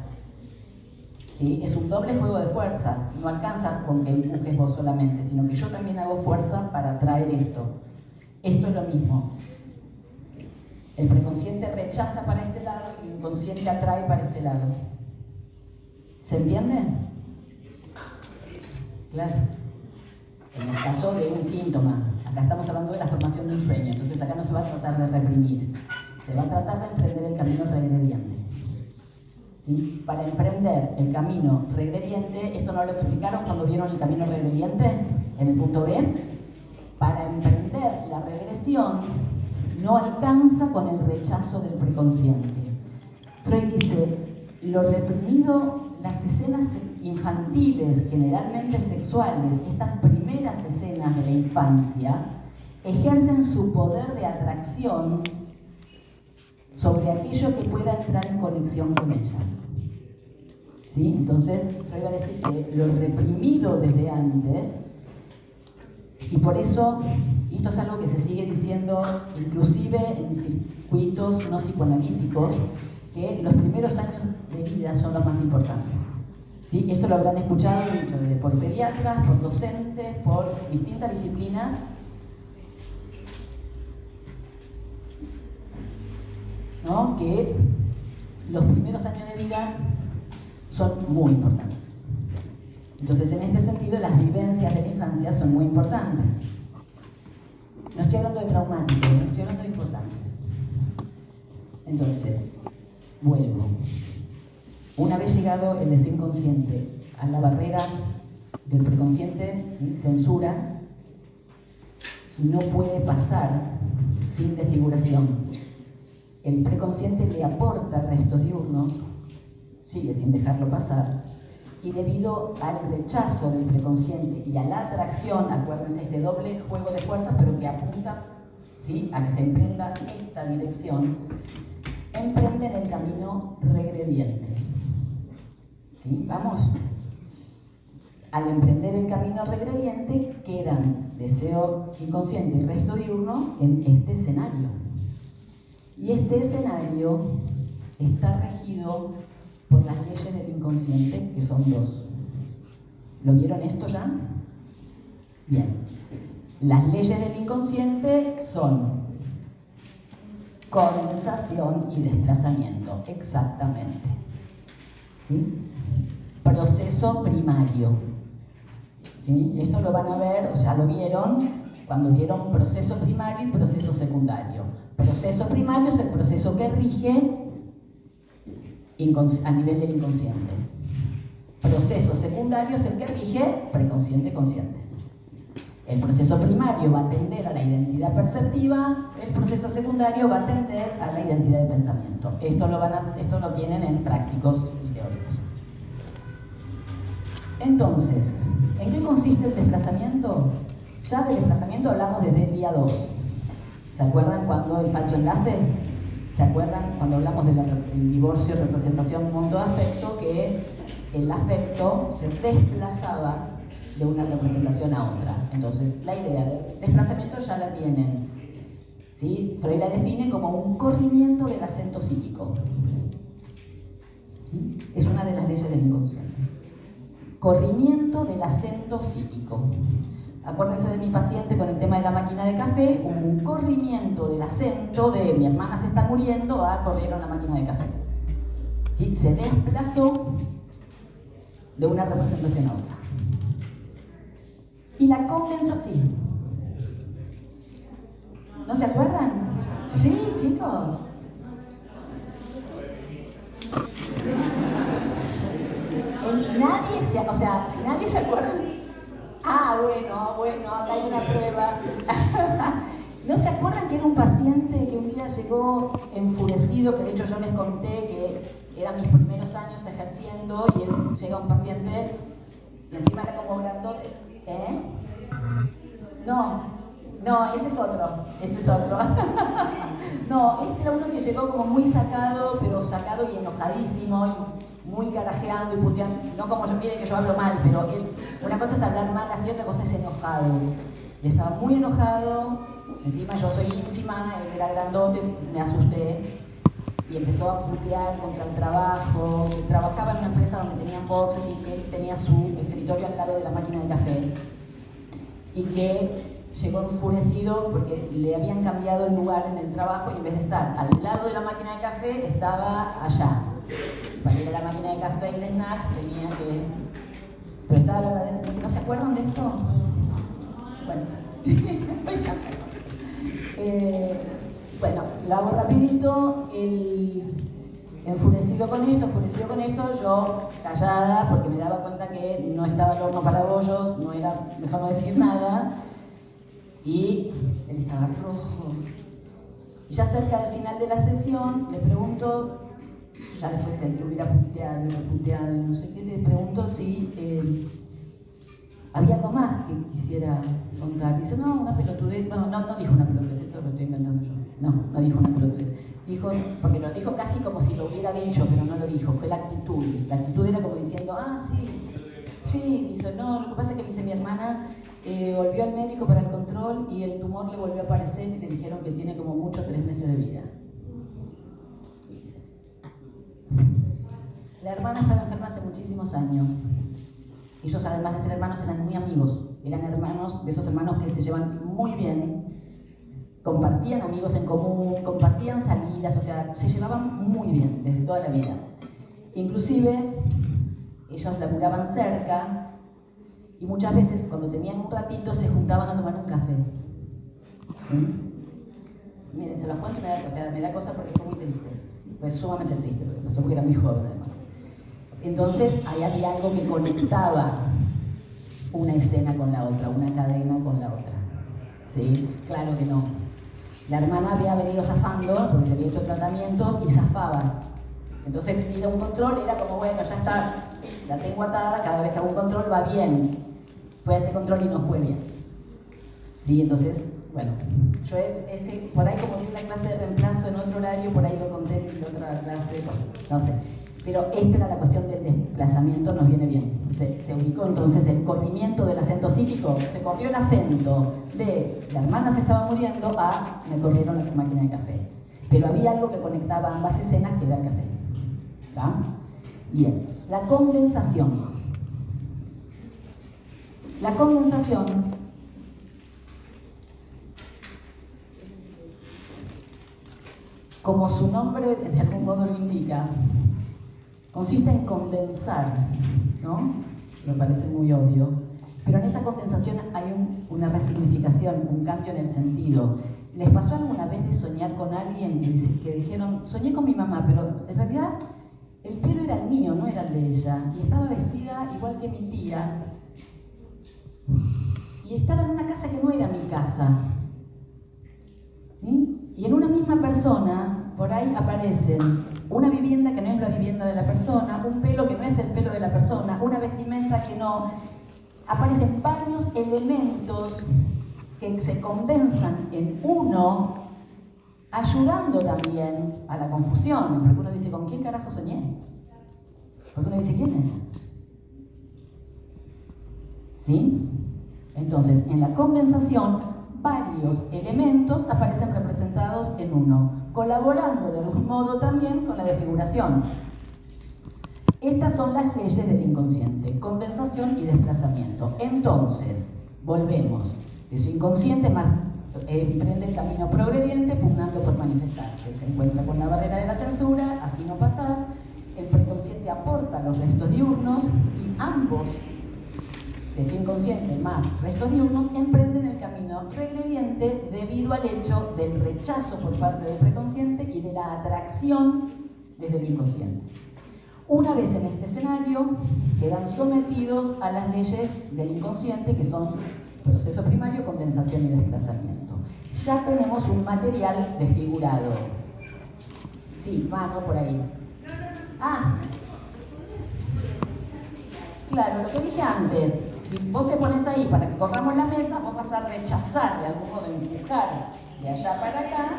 ¿Sí? Es un doble juego de fuerzas. No alcanza con que empujes vos solamente, sino que yo también hago fuerza para traer esto. Esto es lo mismo. El preconsciente rechaza para este lado y el inconsciente atrae para este lado. ¿Se entiende? Claro. En el caso de un síntoma, acá estamos hablando de la formación de un sueño, entonces acá no se va a tratar de reprimir, se va a tratar de emprender el camino regrediente. ¿Sí? Para emprender el camino regrediente, esto no lo explicaron cuando vieron el camino regrediente en el punto B. Para emprender la regresión, no alcanza con el rechazo del preconsciente. Freud dice, lo reprimido, las escenas infantiles, generalmente sexuales, estas primeras escenas de la infancia, ejercen su poder de atracción sobre aquello que pueda entrar en conexión con ellas. ¿Sí? Entonces, Freud va a decir que lo reprimido desde antes, y por eso, y esto es algo que se sigue diciendo inclusive en circuitos no psicoanalíticos, que los primeros años de vida son los más importantes. ¿Sí? Esto lo habrán escuchado y dicho desde por pediatras, por docentes, por distintas disciplinas. ¿No? Que los primeros años de vida son muy importantes. Entonces, en este sentido, las vivencias de la infancia son muy importantes. No estoy hablando de traumáticos, no estoy hablando de importantes. Entonces, vuelvo. Una vez llegado el deseo inconsciente a la barrera del preconsciente, censura, no puede pasar sin desfiguración. El preconsciente le aporta restos diurnos, sigue sin dejarlo pasar, y debido al rechazo del preconsciente y a la atracción, acuérdense, este doble juego de fuerzas, pero que apunta, ¿sí?, a que se emprenda esta dirección, emprenden el camino regrediente. ¿Sí? Vamos. Al emprender el camino regrediente, quedan deseo inconsciente y resto diurno en este escenario. Y este escenario está regido por las leyes del inconsciente, que son dos. ¿Lo vieron esto ya? Bien. Las leyes del inconsciente son condensación y desplazamiento, exactamente. ¿Sí? Proceso primario. ¿Sí? Esto lo van a ver, o sea, lo vieron cuando vieron proceso primario y proceso secundario. Proceso primario es el proceso que rige a nivel del inconsciente. Proceso secundario es el que rige preconsciente-consciente. El proceso primario va a tender a la identidad perceptiva, el proceso secundario va a tender a la identidad de pensamiento. Esto lo tienen en prácticos y teóricos. Entonces, ¿en qué consiste el desplazamiento? Ya del desplazamiento hablamos desde el día 2. ¿Se acuerdan cuando el falso enlace? ¿Se acuerdan cuando hablamos del divorcio, representación, mundo de afecto? Que el afecto se desplazaba de una representación a otra. Entonces, la idea del desplazamiento ya la tienen. ¿Sí? Freud la define como un corrimiento del acento psíquico. Es una de las leyes del inconsciente. Corrimiento del acento psíquico. Acuérdense de mi paciente con el tema de la máquina de café, hubo un corrimiento del acento de mi hermana se está muriendo a corrieron la máquina de café. ¿Sí? Se desplazó de una representación a otra. Y la condensación. ¿No se acuerdan? Sí, chicos. Si nadie se acuerda. Bueno, acá hay una prueba. ¿No se acuerdan que era un paciente que un día llegó enfurecido, que de hecho yo les conté que eran mis primeros años ejerciendo y él llega un paciente y encima era como grandote? No, ese es otro. No, este era uno que llegó como muy sacado, pero sacado y enojadísimo, y muy carajeando y puteando. No como yo, miren que yo hablo mal, pero una cosa es hablar mal así, otra cosa es enojado. Y estaba muy enojado, encima yo soy ínfima, él era grandote, me asusté. Y empezó a putear contra el trabajo. Trabajaba en una empresa donde tenían boxes y que él tenía su escritorio al lado de la máquina de café. Y que llegó enfurecido porque le habían cambiado el lugar en el trabajo y en vez de estar al lado de la máquina de café, estaba allá. Para ir a la máquina de café y de snacks tenía que... Pero estaba verdaderamente... ¿No se acuerdan de esto? Bueno, ya sé. Bueno, lo hago rapidito. Enfurecido con esto, yo callada porque me daba cuenta que no estaba el horno para bollos, no era mejor no decir nada. Y él estaba rojo. Y ya cerca del final de la sesión, le pregunto, ya después de que hubiera puteado, no sé qué, le pregunto si había algo más que quisiera contar. Dice, no, una pelotudez. No dijo una pelotudez, eso lo estoy inventando yo. No dijo una pelotudez. Dijo, porque lo dijo casi como si lo hubiera dicho, pero no lo dijo, fue la actitud. La actitud era como diciendo, sí, dice, no, lo que pasa es que dice mi hermana volvió al médico para el control y el tumor le volvió a aparecer y le dijeron que tiene como mucho 3 meses de vida. La hermana estaba enferma hace muchísimos años. Ellos, además de ser hermanos, eran muy amigos. Eran hermanos, de esos hermanos que se llevan muy bien. Compartían amigos en común, compartían salidas, o sea, se llevaban muy bien desde toda la vida. Inclusive, ellos laburaban cerca y muchas veces cuando tenían un ratito se juntaban a tomar un café. ¿Sí? Miren, se los cuento y me da cosa porque fue muy triste. Fue sumamente triste lo que pasó porque era muy joven además. Entonces, ahí había algo que conectaba una escena con la otra, una cadena con la otra. ¿Sí? Claro que no. La hermana había venido zafando porque se había hecho tratamientos y zafaba. Entonces, ir a un control era como, bueno, ya está, la tengo atada, cada vez que hago un control va bien. Fue a ese control y no fue bien. ¿Sí? Entonces, bueno, yo por ahí como vi una clase de reemplazo en otro horario, por ahí lo conté en otra clase, no sé. Pero esta era la cuestión del desplazamiento, nos viene bien. Se ubicó entonces el corrimiento del acento psíquico. Se corrió el acento de la hermana se estaba muriendo a me corrieron la máquina de café. Pero había algo que conectaba ambas escenas que era el café. ¿Está? Bien, la condensación. La condensación como su nombre de algún modo lo indica, consiste en condensar, ¿no? Me parece muy obvio. Pero en esa condensación hay una resignificación, un cambio en el sentido. ¿Les pasó alguna vez de soñar con alguien que dijeron, soñé con mi mamá, pero en realidad el pelo era el mío, no era el de ella, y estaba vestida igual que mi tía, y estaba en una casa que no era mi casa? ¿Sí? Y en una misma persona, por ahí aparecen una vivienda que no es la vivienda de la persona, un pelo que no es el pelo de la persona, una vestimenta que no. Aparecen varios elementos que se condensan en uno, ayudando también a la confusión, porque uno dice, ¿con quién carajo soñé? Porque uno dice, ¿quién era? ¿Sí? Entonces, en la condensación, varios elementos aparecen representados en uno, colaborando de algún modo también con la desfiguración. Estas son las leyes del inconsciente, condensación y desplazamiento. Entonces, volvemos. De su inconsciente emprende el camino progrediente, pugnando por manifestarse. Se encuentra con la barrera de la censura, así no pasás. El preconsciente aporta los restos diurnos y ambos, de su inconsciente más restos diurnos, emprenden el camino regrediente debido al hecho del rechazo por parte del preconsciente y de la atracción desde el inconsciente. Una vez en este escenario, quedan sometidos a las leyes del inconsciente, que son proceso primario, condensación y desplazamiento. Ya tenemos un material desfigurado. Sí, mano por ahí. Ah, claro, lo que dije antes. Si vos te pones ahí para que corramos la mesa, vos vas a rechazar, de algún modo empujar de allá para acá.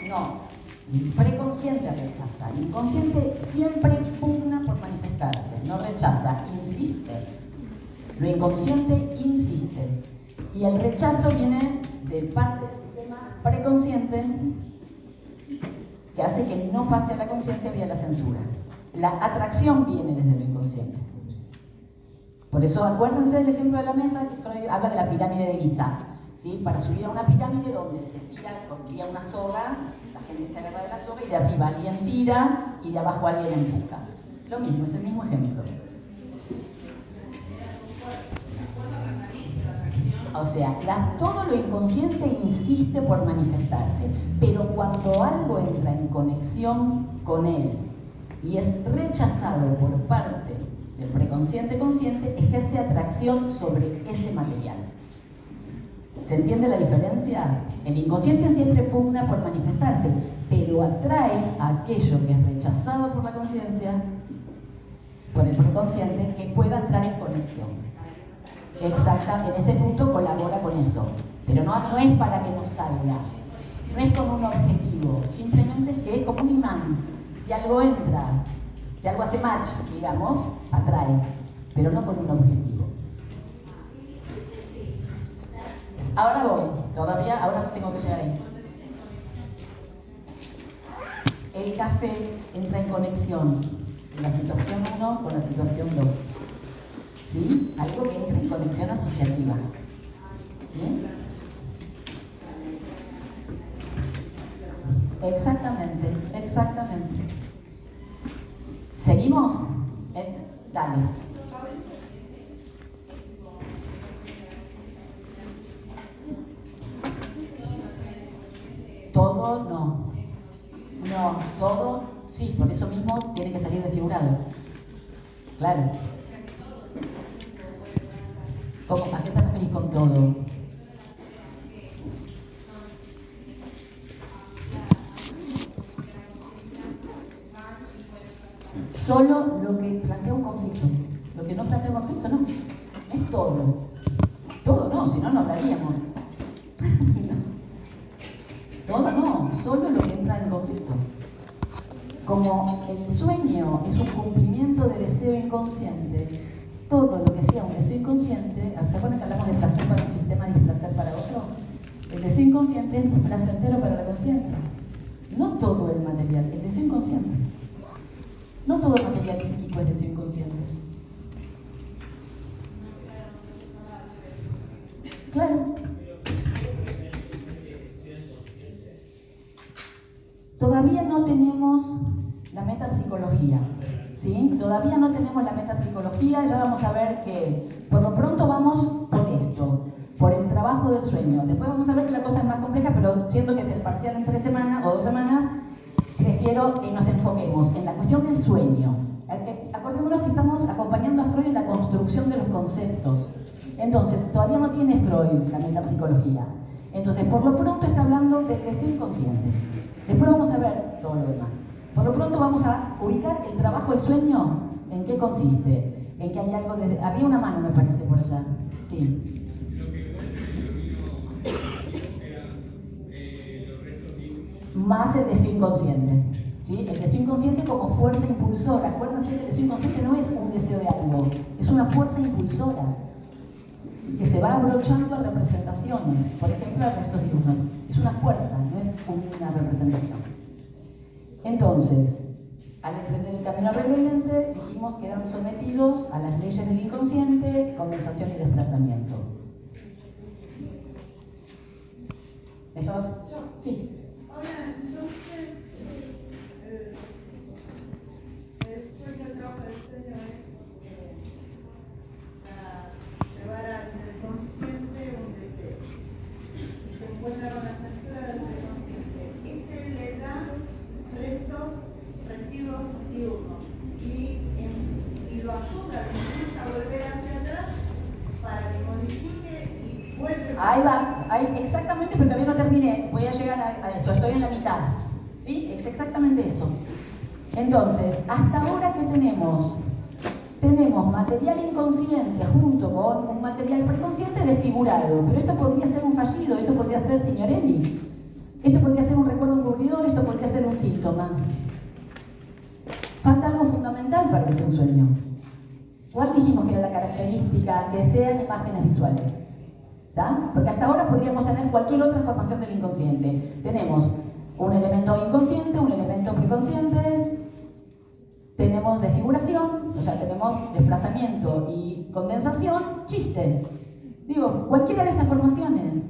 No. El preconsciente rechaza. El inconsciente siempre pugna por manifestarse, no rechaza, insiste. Lo inconsciente insiste. Y el rechazo viene de parte del sistema preconsciente que hace que no pase a la conciencia vía la censura. La atracción viene desde lo inconsciente. Por eso acuérdense del ejemplo de la mesa, que Freud habla de la pirámide de Giza. ¿Sí? Para subir a una pirámide donde se tira unas sogas, la gente se agarra de la soga y de arriba alguien tira y de abajo alguien empuja. Lo mismo, es el mismo ejemplo. O sea, todo lo inconsciente insiste por manifestarse, pero cuando algo entra en conexión con él y es rechazado por parte del preconsciente consciente, ejerce atracción sobre ese material. ¿Se entiende la diferencia? El inconsciente siempre pugna por manifestarse, pero atrae a aquello que es rechazado por la conciencia, por el preconsciente, que pueda entrar en conexión. Exacta, en ese punto colabora con eso, pero no es para que no salga, no es con un objetivo, simplemente es que es como un imán. Si algo entra, si algo hace match, digamos, atrae, pero no con un objetivo. Ahora voy, ahora tengo que llegar ahí. El café entra en conexión en la situación 1 con la situación 2. ¿Sí? Algo que entra en conexión asociativa. ¿Sí? Exactamente. ¿Seguimos? Dale. Todo no. No, todo sí, por eso mismo tiene que salir desfigurado. Claro. ¿Cómo? ¿A qué te referís con todo? Solo lo que plantea un conflicto. Lo que no plantea un conflicto, no. Es todo. Todo no, si no, no hablaríamos. Todo no, solo lo que entra en conflicto. Como el sueño es un cumplimiento de deseo inconsciente, todo lo que sea un deseo inconsciente, ¿se acuerdan que hablamos de placer para un sistema y displacer para otro? El deseo inconsciente es displacentero para la conciencia. No todo el material, el deseo inconsciente. No todo el material psíquico es deseo inconsciente. Todavía no tenemos la metapsicología, ¿sí? Todavía no tenemos la metapsicología, ya vamos a ver que por lo pronto vamos por esto, por el trabajo del sueño. Después vamos a ver que la cosa es más compleja, pero siendo que es el parcial en 3 semanas o 2 semanas, prefiero que nos enfoquemos en la cuestión del sueño. Acordémonos que estamos acompañando a Freud en la construcción de los conceptos. Entonces, todavía no tiene Freud la metapsicología. Entonces, por lo pronto está hablando del deseo inconsciente. Después vamos a ver todo lo demás. Por lo pronto vamos a ubicar el trabajo del sueño. ¿En qué consiste? En que hay algo desde... Había una mano, me parece, por allá. Sí. Más el deseo inconsciente, ¿sí? El deseo inconsciente como fuerza impulsora. Acuérdense que el deseo inconsciente no es un deseo de algo, es una fuerza impulsora, ¿sí? Que se va abrochando a representaciones, por ejemplo, a estos dibujos. Es una fuerza, no es una representación. Entonces, al emprender el camino regrediente, dijimos que eran sometidos a las leyes del inconsciente, condensación y desplazamiento. ¿Estaba? Sí. Ahora, entonces, el sueño, el trabajo del sueño es llevar al consciente un deseo. Y se encuentra con la estructura del inconsciente. Este le da restos, residuos diurnos y lo ayuda a volver hacia atrás para que modifique y vuelva. Ahí va, exactamente, pero todavía no terminé. Voy a llegar a eso, estoy en la mitad. ¿Sí? Es exactamente eso. Entonces, hasta ahora, ¿qué tenemos? Tenemos material inconsciente junto con un material preconsciente desfigurado. Pero esto podría ser un fallido, esto podría ser Signorelli. Esto podría ser un recuerdo encubridor, esto podría ser un síntoma. Falta algo fundamental para que sea un sueño. ¿Cuál dijimos que era la característica? Que sean imágenes visuales. ¿Está? Porque hasta ahora podríamos tener cualquier otra formación del inconsciente. Tenemos un elemento inconsciente, un elemento preconsciente, tenemos desfiguración, o sea, tenemos desplazamiento y condensación, chiste. Digo, cualquiera de estas formaciones.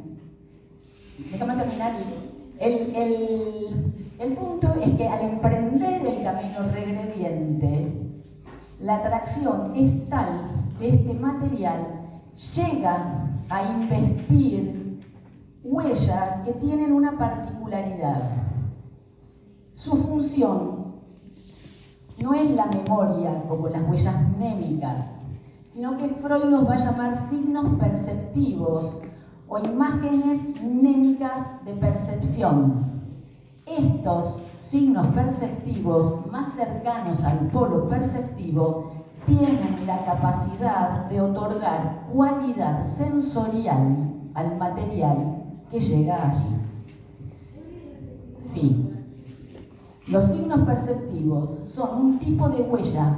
Déjame terminar. El punto es que al emprender el camino regrediente, la atracción es tal que este material llega a investir huellas que tienen una particularidad. Su función no es la memoria como las huellas mnémicas, sino que Freud los va a llamar signos perceptivos o imágenes mnémicas de percepción. Estos signos perceptivos más cercanos al polo perceptivo tienen la capacidad de otorgar cualidad sensorial al material que llega allí. Sí. Los signos perceptivos son un tipo de huella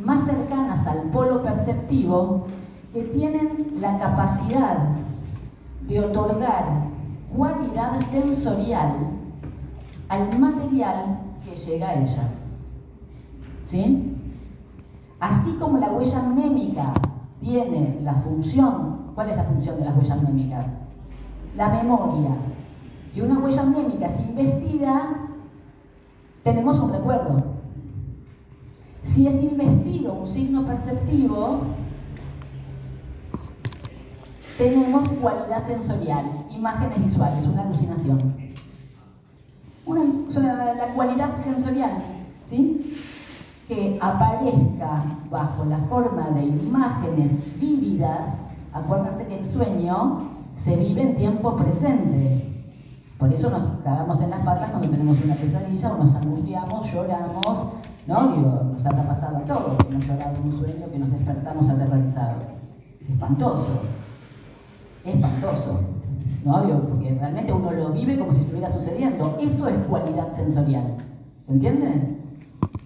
más cercanas al polo perceptivo que tienen la capacidad de otorgar cualidad sensorial al material que llega a ellas. ¿Sí? Así como la huella mnémica tiene la función, ¿cuál es la función de las huellas mnémicas? La memoria. Si una huella mnémica es investida, tenemos un recuerdo. Si es investido un signo perceptivo, tenemos cualidad sensorial, imágenes visuales, una alucinación. La cualidad sensorial, ¿sí? Que aparezca bajo la forma de imágenes vívidas. Acuérdense que el sueño se vive en tiempo presente. Por eso nos cagamos en las patas cuando tenemos una pesadilla o nos angustiamos, lloramos, ¿no? Digo, nos habrá pasado a todos, que hemos llorado en un sueño, que nos despertamos aterrorizados. Es espantoso. Espantoso. ¿No? Digo, porque realmente uno lo vive como si estuviera sucediendo. Eso es cualidad sensorial. ¿Se entiende?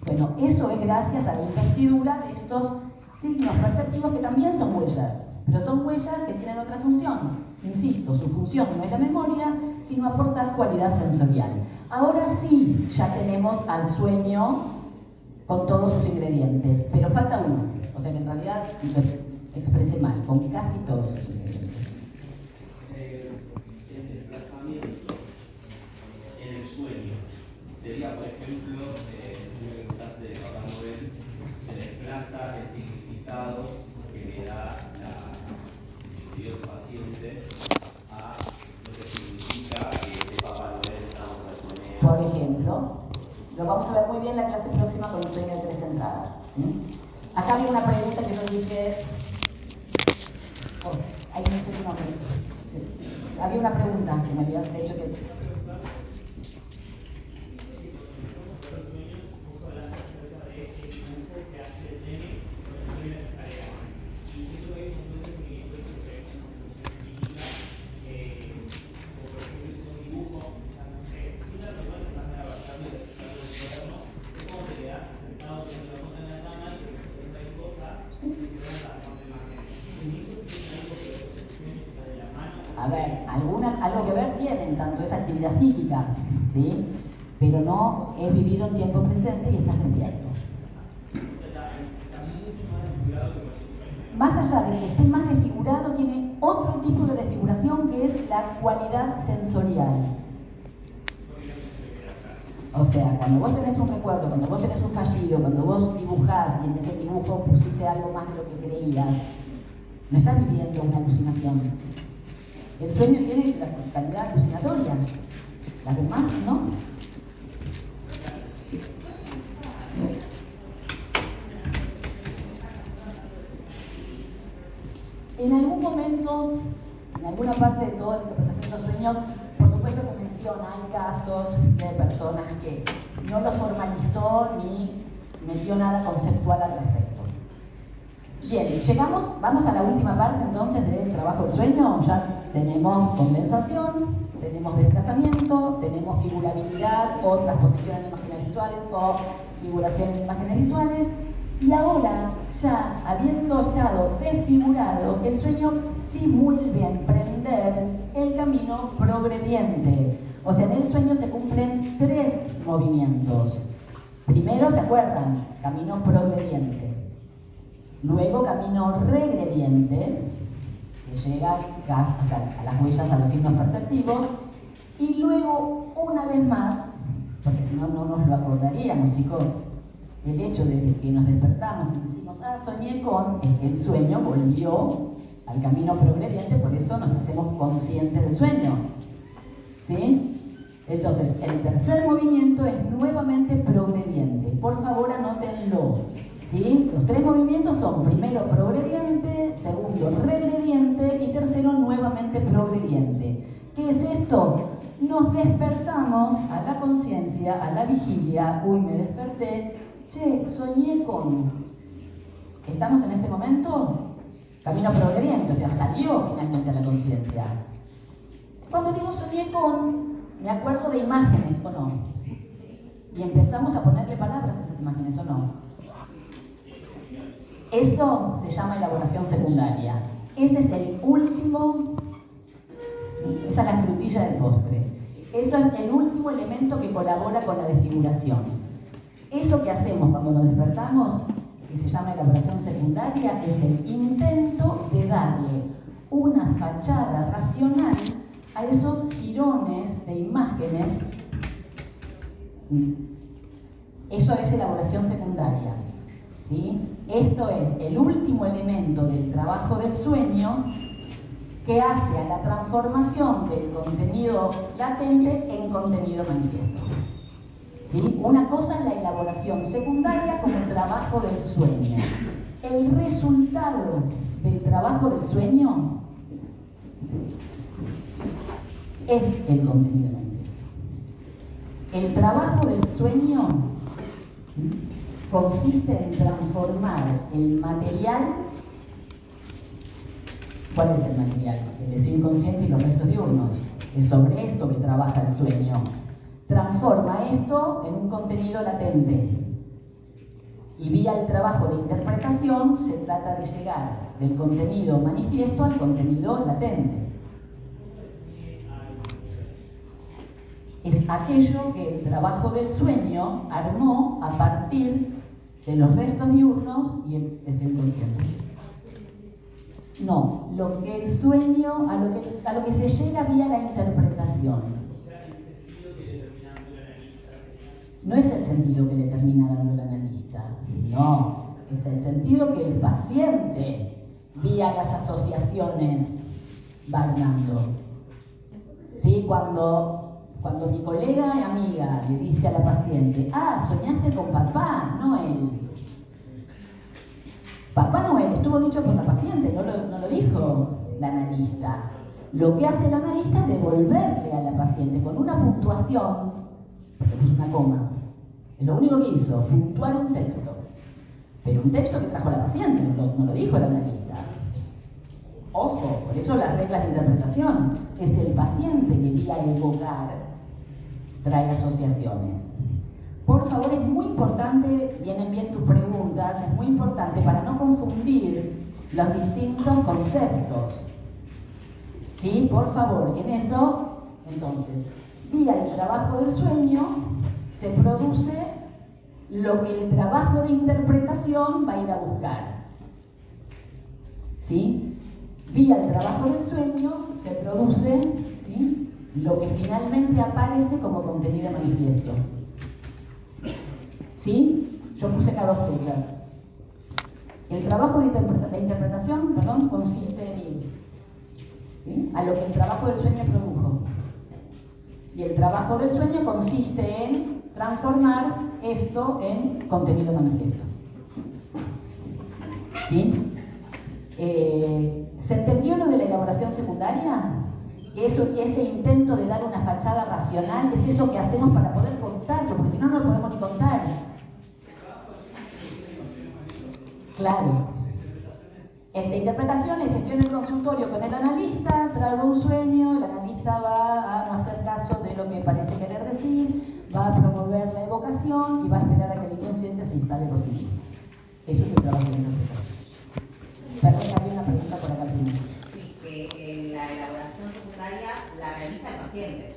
Bueno, eso es gracias a la investidura de estos signos perceptivos que también son huellas, pero son huellas que tienen otra función. Insisto, su función no es la memoria, sino aportar cualidad sensorial. Ahora sí, ya tenemos al sueño con todos sus ingredientes, pero falta uno. O sea que en realidad expresé mal, con casi todos sus ingredientes. El desplazamiento en el sueño sería Lo vamos a ver muy bien en la clase próxima con el sueño de 3 entradas. ¿Sí? Acá había una pregunta que yo dije... ahí no sé tu nombre. Había una pregunta que me habías hecho que... A ver, algo que ver tienen, tanto es actividad psíquica, ¿sí? Pero no es vivido en tiempo presente y estás despierto. Más allá de que esté más desfigurado, tiene otro tipo de desfiguración que es la cualidad sensorial. O sea, cuando vos tenés un recuerdo, cuando vos tenés un fallido, cuando vos dibujás y en ese dibujo pusiste algo más de lo que creías, no estás viviendo una alucinación. El sueño tiene la calidad alucinatoria, las demás no. En algún momento, en alguna parte de toda la interpretación de los sueños, por supuesto que menciona, hay casos de personas que no lo formalizó ni metió nada conceptual al respecto. Bien, vamos a la última parte entonces del trabajo del sueño. Ya tenemos condensación, tenemos desplazamiento, tenemos figurabilidad o transposición en imágenes visuales o figuración en imágenes visuales. Y ahora, ya habiendo estado desfigurado, el sueño sí vuelve a emprender el camino progrediente. O sea, en el sueño se cumplen 3 movimientos. Primero, ¿se acuerdan? Camino progrediente. Luego, camino regrediente, que llega a las huellas, a los signos perceptivos. Y luego, una vez más, porque si no, no nos lo acordaríamos, chicos, el hecho de que nos despertamos y decimos, soñé con, es que el sueño volvió al camino progrediente, por eso nos hacemos conscientes del sueño. ¿Sí? Entonces, el tercer movimiento es nuevamente progrediente. Por favor, anótenlo. ¿Sí? Los 3 movimientos son primero progrediente, segundo regrediente y tercero nuevamente progrediente. ¿Qué es esto? Nos despertamos a la conciencia, a la vigilia. Uy, me desperté. Che, soñé con... ¿Estamos en este momento? Camino progrediente, o sea, salió finalmente a la conciencia. Cuando digo soñé con, me acuerdo de imágenes, ¿o no? Y empezamos a ponerle palabras a esas imágenes, ¿o no? Eso se llama elaboración secundaria. Ese es el último, esa es la frutilla del postre. Eso es el último elemento que colabora con la desfiguración. Eso que hacemos cuando nos despertamos, que se llama elaboración secundaria, es el intento de darle una fachada racional a esos jirones de imágenes. Eso es elaboración secundaria, ¿sí? Esto es el último elemento del trabajo del sueño que hace a la transformación del contenido latente en contenido manifiesto. ¿Sí? Una cosa es la elaboración secundaria como trabajo del sueño. El resultado del trabajo del sueño es el contenido manifiesto. El trabajo del sueño, ¿sí?, consiste en transformar el material. ¿Cuál es el material? El deseo inconsciente y los restos diurnos. Es sobre esto que trabaja el sueño. Transforma esto en un contenido latente. Y vía el trabajo de interpretación se trata de llegar del contenido manifiesto al contenido latente. Es aquello que el trabajo del sueño armó a partir de los restos diurnos y el deseo inconsciente. No, lo que el sueño, a lo que se llega vía la interpretación. No es el sentido que le termina dando el analista, no, es el sentido que el paciente, vía las asociaciones, va armando. ¿Sí? Cuando Cuando mi colega y amiga le dice a la paciente, ah, soñaste con Papá Noel. Papá Noel estuvo dicho por la paciente, no lo dijo la analista. Lo que hace el analista es devolverle a la paciente con una puntuación, porque puso una coma. Es lo único que hizo, puntuar un texto. Pero un texto que trajo la paciente, no lo dijo el analista. Ojo, por eso las reglas de interpretación. Es el paciente que vía evocar trae asociaciones. Por favor, es muy importante, vienen bien tus preguntas, es muy importante para no confundir los distintos conceptos. ¿Sí? Por favor, en eso, entonces, vía el trabajo del sueño se produce lo que el trabajo de interpretación va a ir a buscar. ¿Sí? Vía el trabajo del sueño se produce, ¿sí?, lo que finalmente aparece como contenido manifiesto. ¿Sí? Yo puse acá 2 fechas. El trabajo de interpretación, consiste en ir, ¿sí?, a lo que el trabajo del sueño produjo. Y el trabajo del sueño consiste en transformar esto en contenido manifiesto. ¿Sí? ¿Se entendió lo de la elaboración secundaria? Que ese intento de dar una fachada racional es eso que hacemos para poder contarlo, porque si no, no lo podemos ni contar. Claro. En de interpretaciones, estoy en el consultorio con el analista, traigo un sueño, el analista va a no hacer caso de lo que parece querer decir, va a promover la evocación y va a esperar a que el inconsciente se instale por sí mismo. Eso es el trabajo de interpretación. Perdón, había una pregunta por acá primero. Sí, que la elaboración secundaria la realiza el paciente.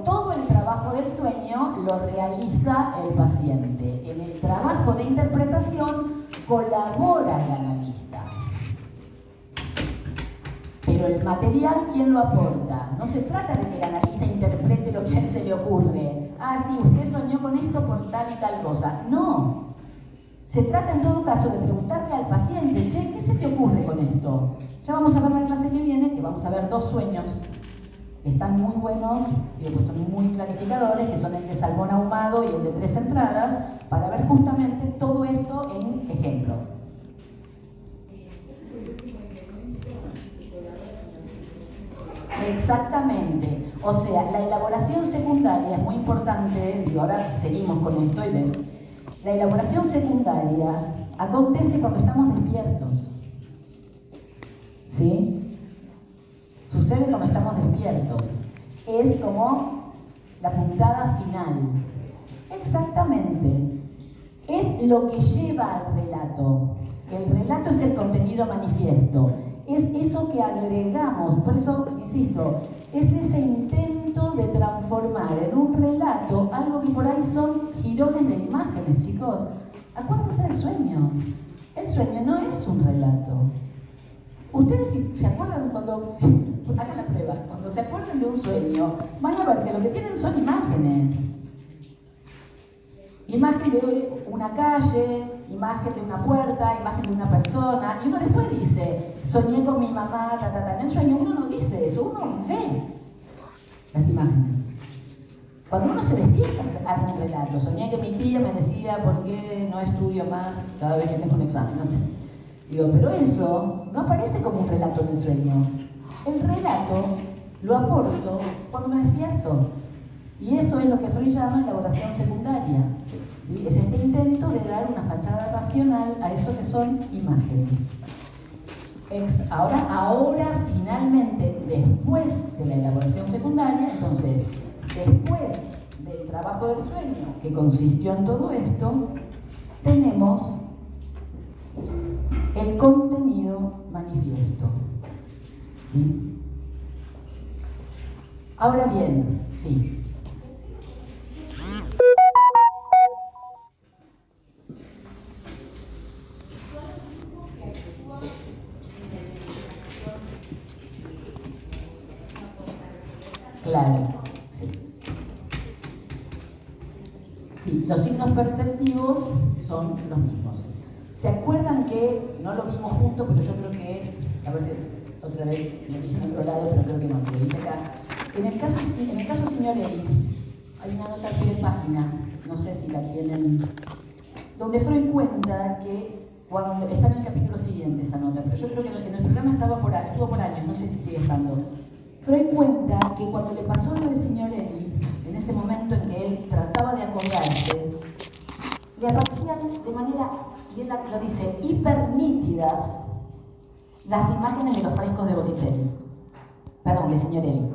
Todo el trabajo del sueño lo realiza el paciente. En el trabajo de interpretación colabora el analista. Pero el material, ¿quién lo aporta? No se trata de que el analista interprete lo que a él se le ocurre. Ah, sí, usted soñó con esto por tal y tal cosa. No. Se trata en todo caso de preguntarle al paciente, che, ¿qué se te ocurre con esto? Ya vamos a ver la clase que viene, que vamos a ver 2 sueños. Están muy buenos, pues son muy clarificadores, que son el de salmón ahumado y el de 3 entradas, para ver justamente todo esto en ejemplo. Exactamente. O sea, la elaboración secundaria es muy importante, y ahora seguimos con esto y ven. La elaboración secundaria acontece cuando estamos despiertos. ¿Sí? Sucede cuando estamos despiertos. Es como la puntada final. Exactamente. Es lo que lleva al relato. El relato es el contenido manifiesto. Es eso que agregamos. Por eso, insisto, es ese intento de transformar en un relato algo que por ahí son jirones de imágenes, chicos. Acuérdense de sueños. El sueño no es un relato. Ustedes, si se acuerdan cuando hagan la prueba, cuando se acuerden de un sueño, van a ver que lo que tienen son imágenes. Imagen de una calle, imagen de una puerta, imagen de una persona, y uno después dice, soñé con mi mamá, En el sueño uno no dice eso, uno ve las imágenes. Cuando uno se despierta, hace un relato. Soñé que mi tía me decía por qué no estudio más cada vez que tengo un examen, no sé. Digo, pero eso no aparece como un relato en el sueño. El relato lo aporto cuando me despierto. Y eso es lo que Freud llama elaboración secundaria. ¿Sí? Es este intento de dar una fachada racional a eso que son imágenes. Ahora, finalmente, después de la elaboración secundaria, entonces, después del trabajo del sueño, que consistió en todo esto, tenemos el contenido manifiesto. ¿Sí? Ahora bien, sí. Claro, sí. Sí, los signos perceptivos son los mismos. ¿Se acuerdan que no lo vimos juntos, pero yo creo que, a ver si otra vez lo dije en otro lado, pero creo que no, lo dije acá, En el caso Signorelli, hay una nota al pie de página, no sé si la tienen, donde Freud cuenta que cuando está en el capítulo siguiente esa nota, pero yo creo que en el programa estuvo por años, no sé si sigue estando. Freud cuenta que cuando le pasó lo de Signorelli, en ese momento en que él trataba de acordarse, le aparecían de manera, y él lo dice, hipernítidas las imágenes de los frescos de Botticelli, perdón, de Signorelli.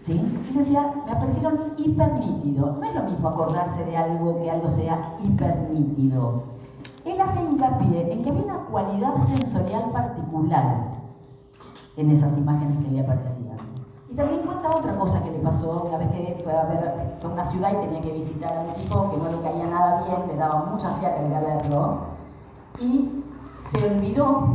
¿Sí? Y decía, me aparecieron hipernítido. No es lo mismo acordarse de algo que algo sea hipernítido. Él hace hincapié en que había una cualidad sensorial particular en esas imágenes que le aparecían. Y también cuenta otra cosa que le pasó una vez que fue a ver una ciudad y tenía que visitar a un tipo que no le caía nada bien, le daba mucha fiaca ir a verlo, y se olvidó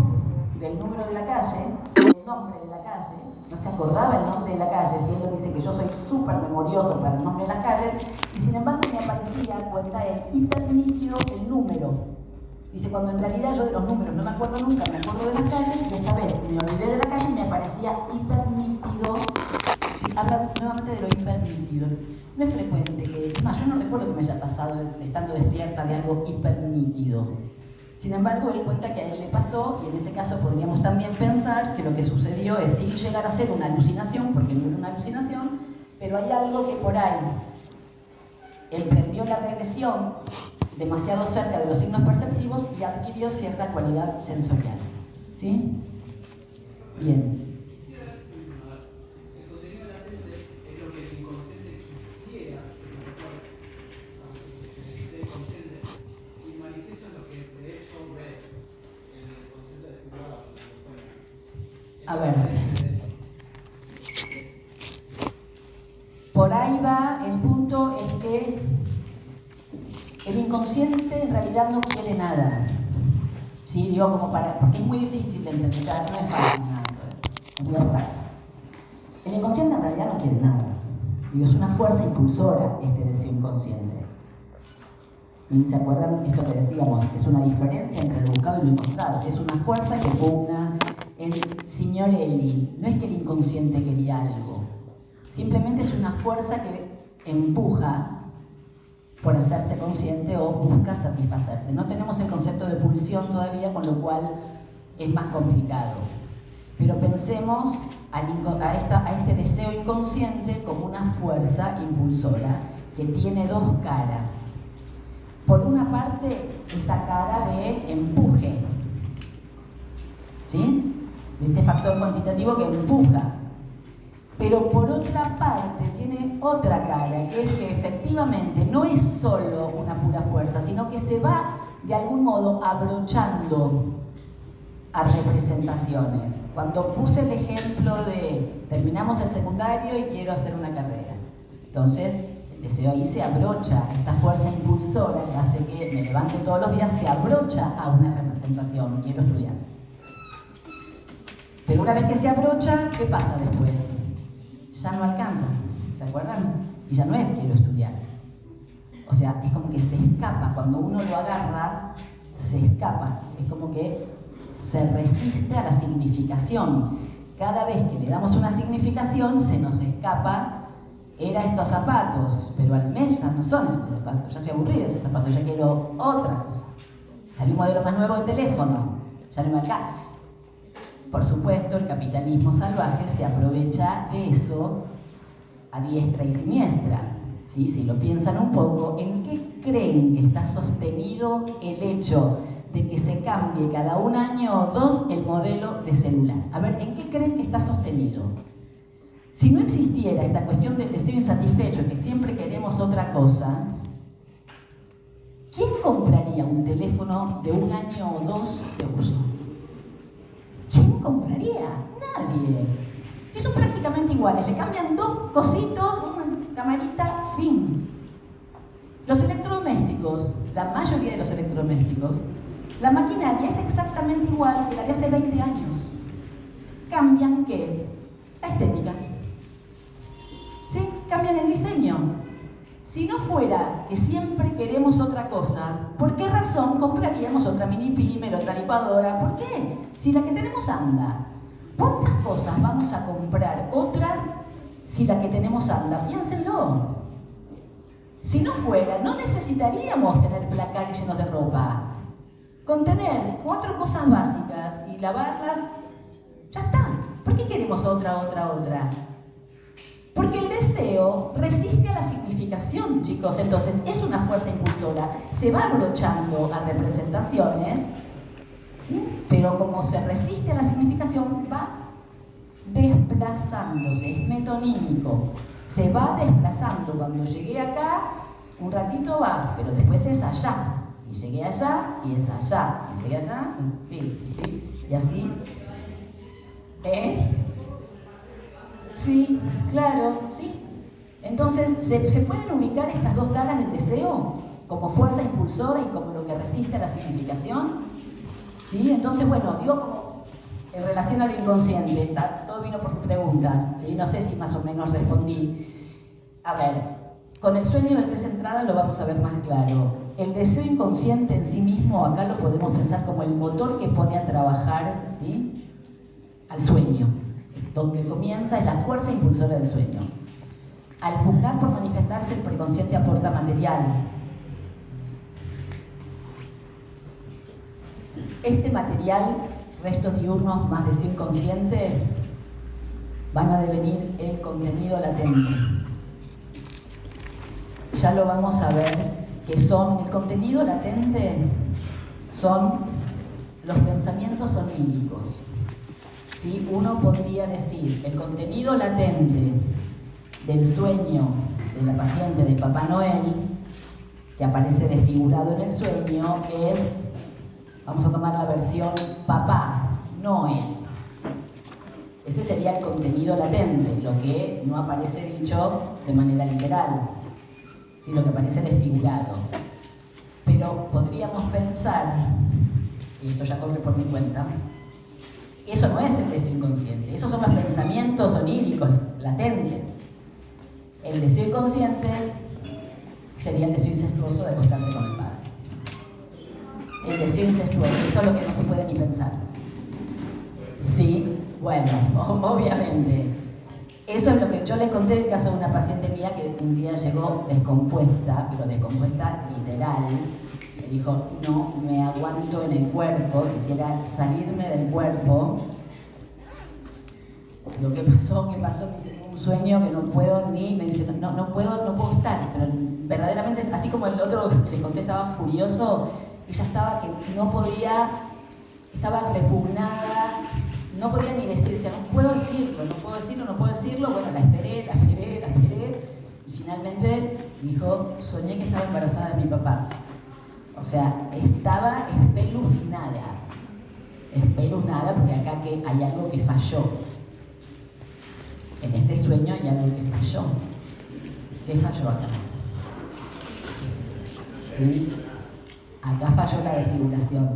del número de la calle, del nombre de la calle, no se acordaba el nombre de la calle, si él lo dice que yo soy súper memorioso para el nombre de las calles, y sin embargo me aparecía, cuenta él, hipernítido el número. Dice, cuando en realidad yo de los números no me acuerdo nunca, me acuerdo de las calles, y esta vez me olvidé de la calle y me aparecía hipernítido. Sí, habla nuevamente de lo hipernítido. No es frecuente que, es más, yo no recuerdo que me haya pasado estando despierta de algo hipernítido. Sin embargo, él cuenta que a él le pasó, y en ese caso podríamos también pensar que lo que sucedió es sin llegar a ser una alucinación, porque no era una alucinación, pero hay algo que por ahí emprendió la regresión demasiado cerca de los signos perceptivos y adquirió cierta cualidad sensorial. ¿Sí? Bien. Quisiera ver si el contenido latente es lo que el inconsciente quisiera que se recuerde, que esté consciente, y manifiesta lo que de hecho ve en el consciente desfigurado. A ver. Por ahí va, el punto es que el inconsciente en realidad no quiere nada. ¿Sí? Digo, como porque es muy difícil de entender, o sea, no es fácil nada, es muy abstracto. El inconsciente en realidad no quiere nada. Digo, es una fuerza impulsora este deseo inconsciente. ¿Sí? ¿Se acuerdan esto que decíamos? Es una diferencia entre lo buscado y lo encontrado. Es una fuerza que pugna en Signorelli. No es que el inconsciente quería algo. Simplemente es una fuerza que empuja por hacerse consciente o busca satisfacerse. No tenemos el concepto de pulsión todavía, con lo cual es más complicado. Pero pensemos a este deseo inconsciente como una fuerza impulsora que tiene dos caras. Por una parte, esta cara de empuje, ¿sí? De este factor cuantitativo que empuja. Pero por otra parte tiene otra cara, que es que efectivamente no es solo una pura fuerza, sino que se va de algún modo abrochando a representaciones. Cuando puse el ejemplo de terminamos el secundario y quiero hacer una carrera, entonces el deseo ahí se abrocha, esta fuerza impulsora que hace que me levante todos los días, se abrocha a una representación, quiero estudiar. Pero una vez que se abrocha, ¿qué pasa después? Ya no alcanza, ¿se acuerdan? Y ya no es quiero estudiar. O sea, es como que se escapa, cuando uno lo agarra, se escapa. Es como que se resiste a la significación. Cada vez que le damos una significación, se nos escapa, era estos zapatos, pero al mes ya no son esos zapatos, ya estoy aburrida de esos zapatos, ya quiero otra cosa. Salió un modelo más nuevo de teléfono, ya no me alcanza. Por supuesto, el capitalismo salvaje se aprovecha de eso a diestra y siniestra. ¿Sí? Si lo piensan un poco, ¿en qué creen que está sostenido el hecho de que se cambie cada un año o dos el modelo de celular? A ver, ¿en qué creen que está sostenido? Si no existiera esta cuestión del deseo insatisfecho, que siempre queremos otra cosa, ¿quién compraría un teléfono de un año o dos de uso? ¿Quién compraría? Nadie. Si son prácticamente iguales, le cambian dos cositos, una camarita, fin. Los electrodomésticos, la mayoría de los electrodomésticos, la maquinaria es exactamente igual que la de hace 20 años. ¿Cambian qué? La estética. ¿Sí? Cambian el diseño. Si no fuera que siempre queremos otra cosa, ¿por qué razón compraríamos otra mini pimer, otra licuadora? ¿Por qué? Si la que tenemos anda. ¿Cuántas cosas vamos a comprar otra si la que tenemos anda? Piénsenlo. Si no fuera, no necesitaríamos tener placares llenos de ropa. Con tener 4 cosas básicas y lavarlas, ya está. ¿Por qué queremos otra? Porque el deseo resiste a la significación, chicos. Entonces, es una fuerza impulsora. Se va abrochando a representaciones, ¿sí? Pero como se resiste a la significación, va desplazándose. Es metonímico. Se va desplazando. Cuando llegué acá, un ratito va, pero después es allá. Y llegué allá, y es allá. Y llegué allá, y así. Sí, claro, sí. Entonces, ¿se pueden ubicar estas dos caras del deseo? Como fuerza impulsora y como lo que resiste a la significación. ¿Sí? Entonces, bueno, digo como en relación al inconsciente, todo vino por tu pregunta, ¿sí? No sé si más o menos respondí. A ver, con el sueño de 3 entradas lo vamos a ver más claro. El deseo inconsciente en sí mismo, acá lo podemos pensar como el motor que pone a trabajar, ¿sí?, al sueño. Es donde comienza, es la fuerza impulsora del sueño. Al pugnar por manifestarse, el preconsciente aporta material. Este material, restos diurnos más deseo inconsciente, van a devenir el contenido latente. Ya lo vamos a ver, que son, el contenido latente son los pensamientos oníricos. ¿Sí? Uno podría decir, el contenido latente del sueño de la paciente de Papá Noel, que aparece desfigurado en el sueño, es, vamos a tomar la versión Papá Noel. Ese sería el contenido latente, lo que no aparece dicho de manera literal, ¿sí? Lo que aparece desfigurado. Pero podríamos pensar, y esto ya corre por mi cuenta, eso no es el deseo inconsciente, esos son los pensamientos oníricos latentes. El deseo inconsciente sería el deseo incestuoso de acostarse con el padre. El deseo incestuoso, eso es lo que no se puede ni pensar. Sí, bueno, obviamente. Eso es lo que yo les conté el caso de una paciente mía que un día llegó descompuesta, pero descompuesta literal. Me dijo, no me aguanto en el cuerpo, quisiera salirme del cuerpo. Lo que pasó, me dice, un sueño que no puedo ni, me dice, no puedo estar. Pero verdaderamente, así como el otro que les conté estaba furioso, ella estaba que no podía, estaba repugnada, no podía ni decirse, no puedo decirlo. Bueno, la esperé, y finalmente dijo, soñé que estaba embarazada de mi papá. O sea, estaba espeluznada, porque acá que hay algo que falló. En este sueño hay algo que falló. ¿Qué falló acá? ¿Sí? Acá falló la desfiguración.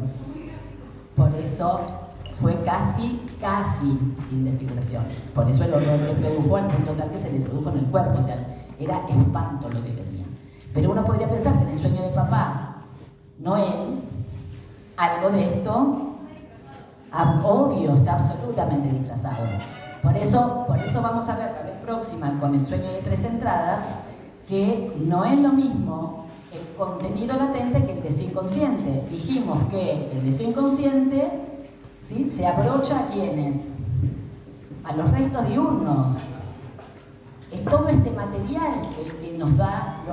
Por eso fue casi sin desfiguración. Por eso el horror le produjo al punto tal que se le produjo en el cuerpo. O sea, era espanto lo que tenía. Pero uno podría pensar que en el sueño de Papá Noel, algo de esto, obvio, está absolutamente disfrazado. Por eso vamos a ver la vez próxima con el sueño de 3 entradas, que no es lo mismo el contenido latente que el deseo inconsciente. Dijimos que el deseo inconsciente, ¿sí?, se abrocha a ¿quiénes? A los restos diurnos. Es todo este material el que nos da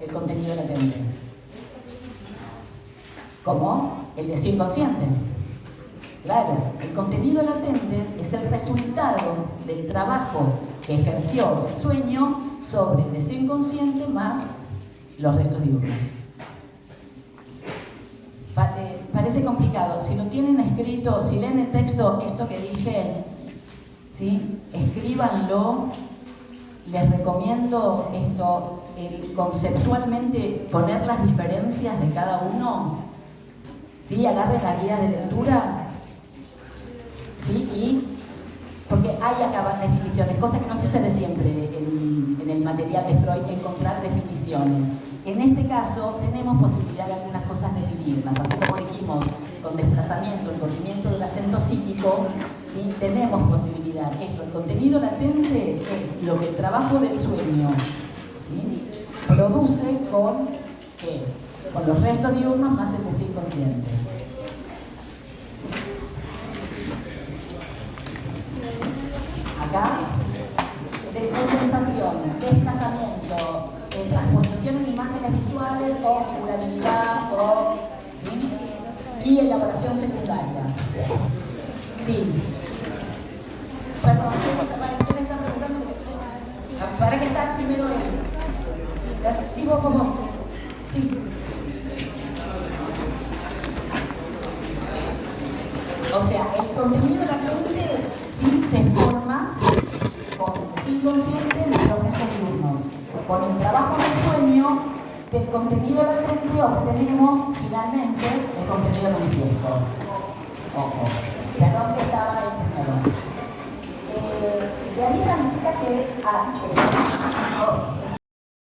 el contenido latente. ¿Cómo? El deseo inconsciente. Claro, el contenido latente es el resultado del trabajo que ejerció el sueño sobre el deseo inconsciente más los restos diurnos. Parece complicado. Si lo tienen escrito, si leen el texto, esto que dije, ¿sí?, escríbanlo. Les recomiendo esto, conceptualmente poner las diferencias de cada uno. ¿Sí? Agarren las guías de lectura. ¿Sí? Y porque hay acá definiciones, cosa que no sucede siempre en el material de Freud, encontrar definiciones. En este caso tenemos posibilidad de algunas cosas definirlas, así como dijimos, con desplazamiento, el corrimiento del acento cítico, ¿sí? Tenemos posibilidad. Esto, el contenido latente es lo que el trabajo del sueño, ¿sí? Produce con, ¿qué? Con los restos diurnos más el deseo inconsciente. Acá, descompensación, desplazamiento, transposición en imágenes visuales o figurabilidad, ¿sí? Y elaboración secundaria. Sí. Perdón, ¿quién está preguntando? ¿Para qué está primero él? Sí, vos. Sí. O sea, el contenido latente sí se forma con el inconsciente en los restos diurnos. Con el trabajo del sueño, del contenido latente obtenemos finalmente el contenido manifiesto. Ojo. Perdón que estaba ahí primero. Le avisan, chicas, que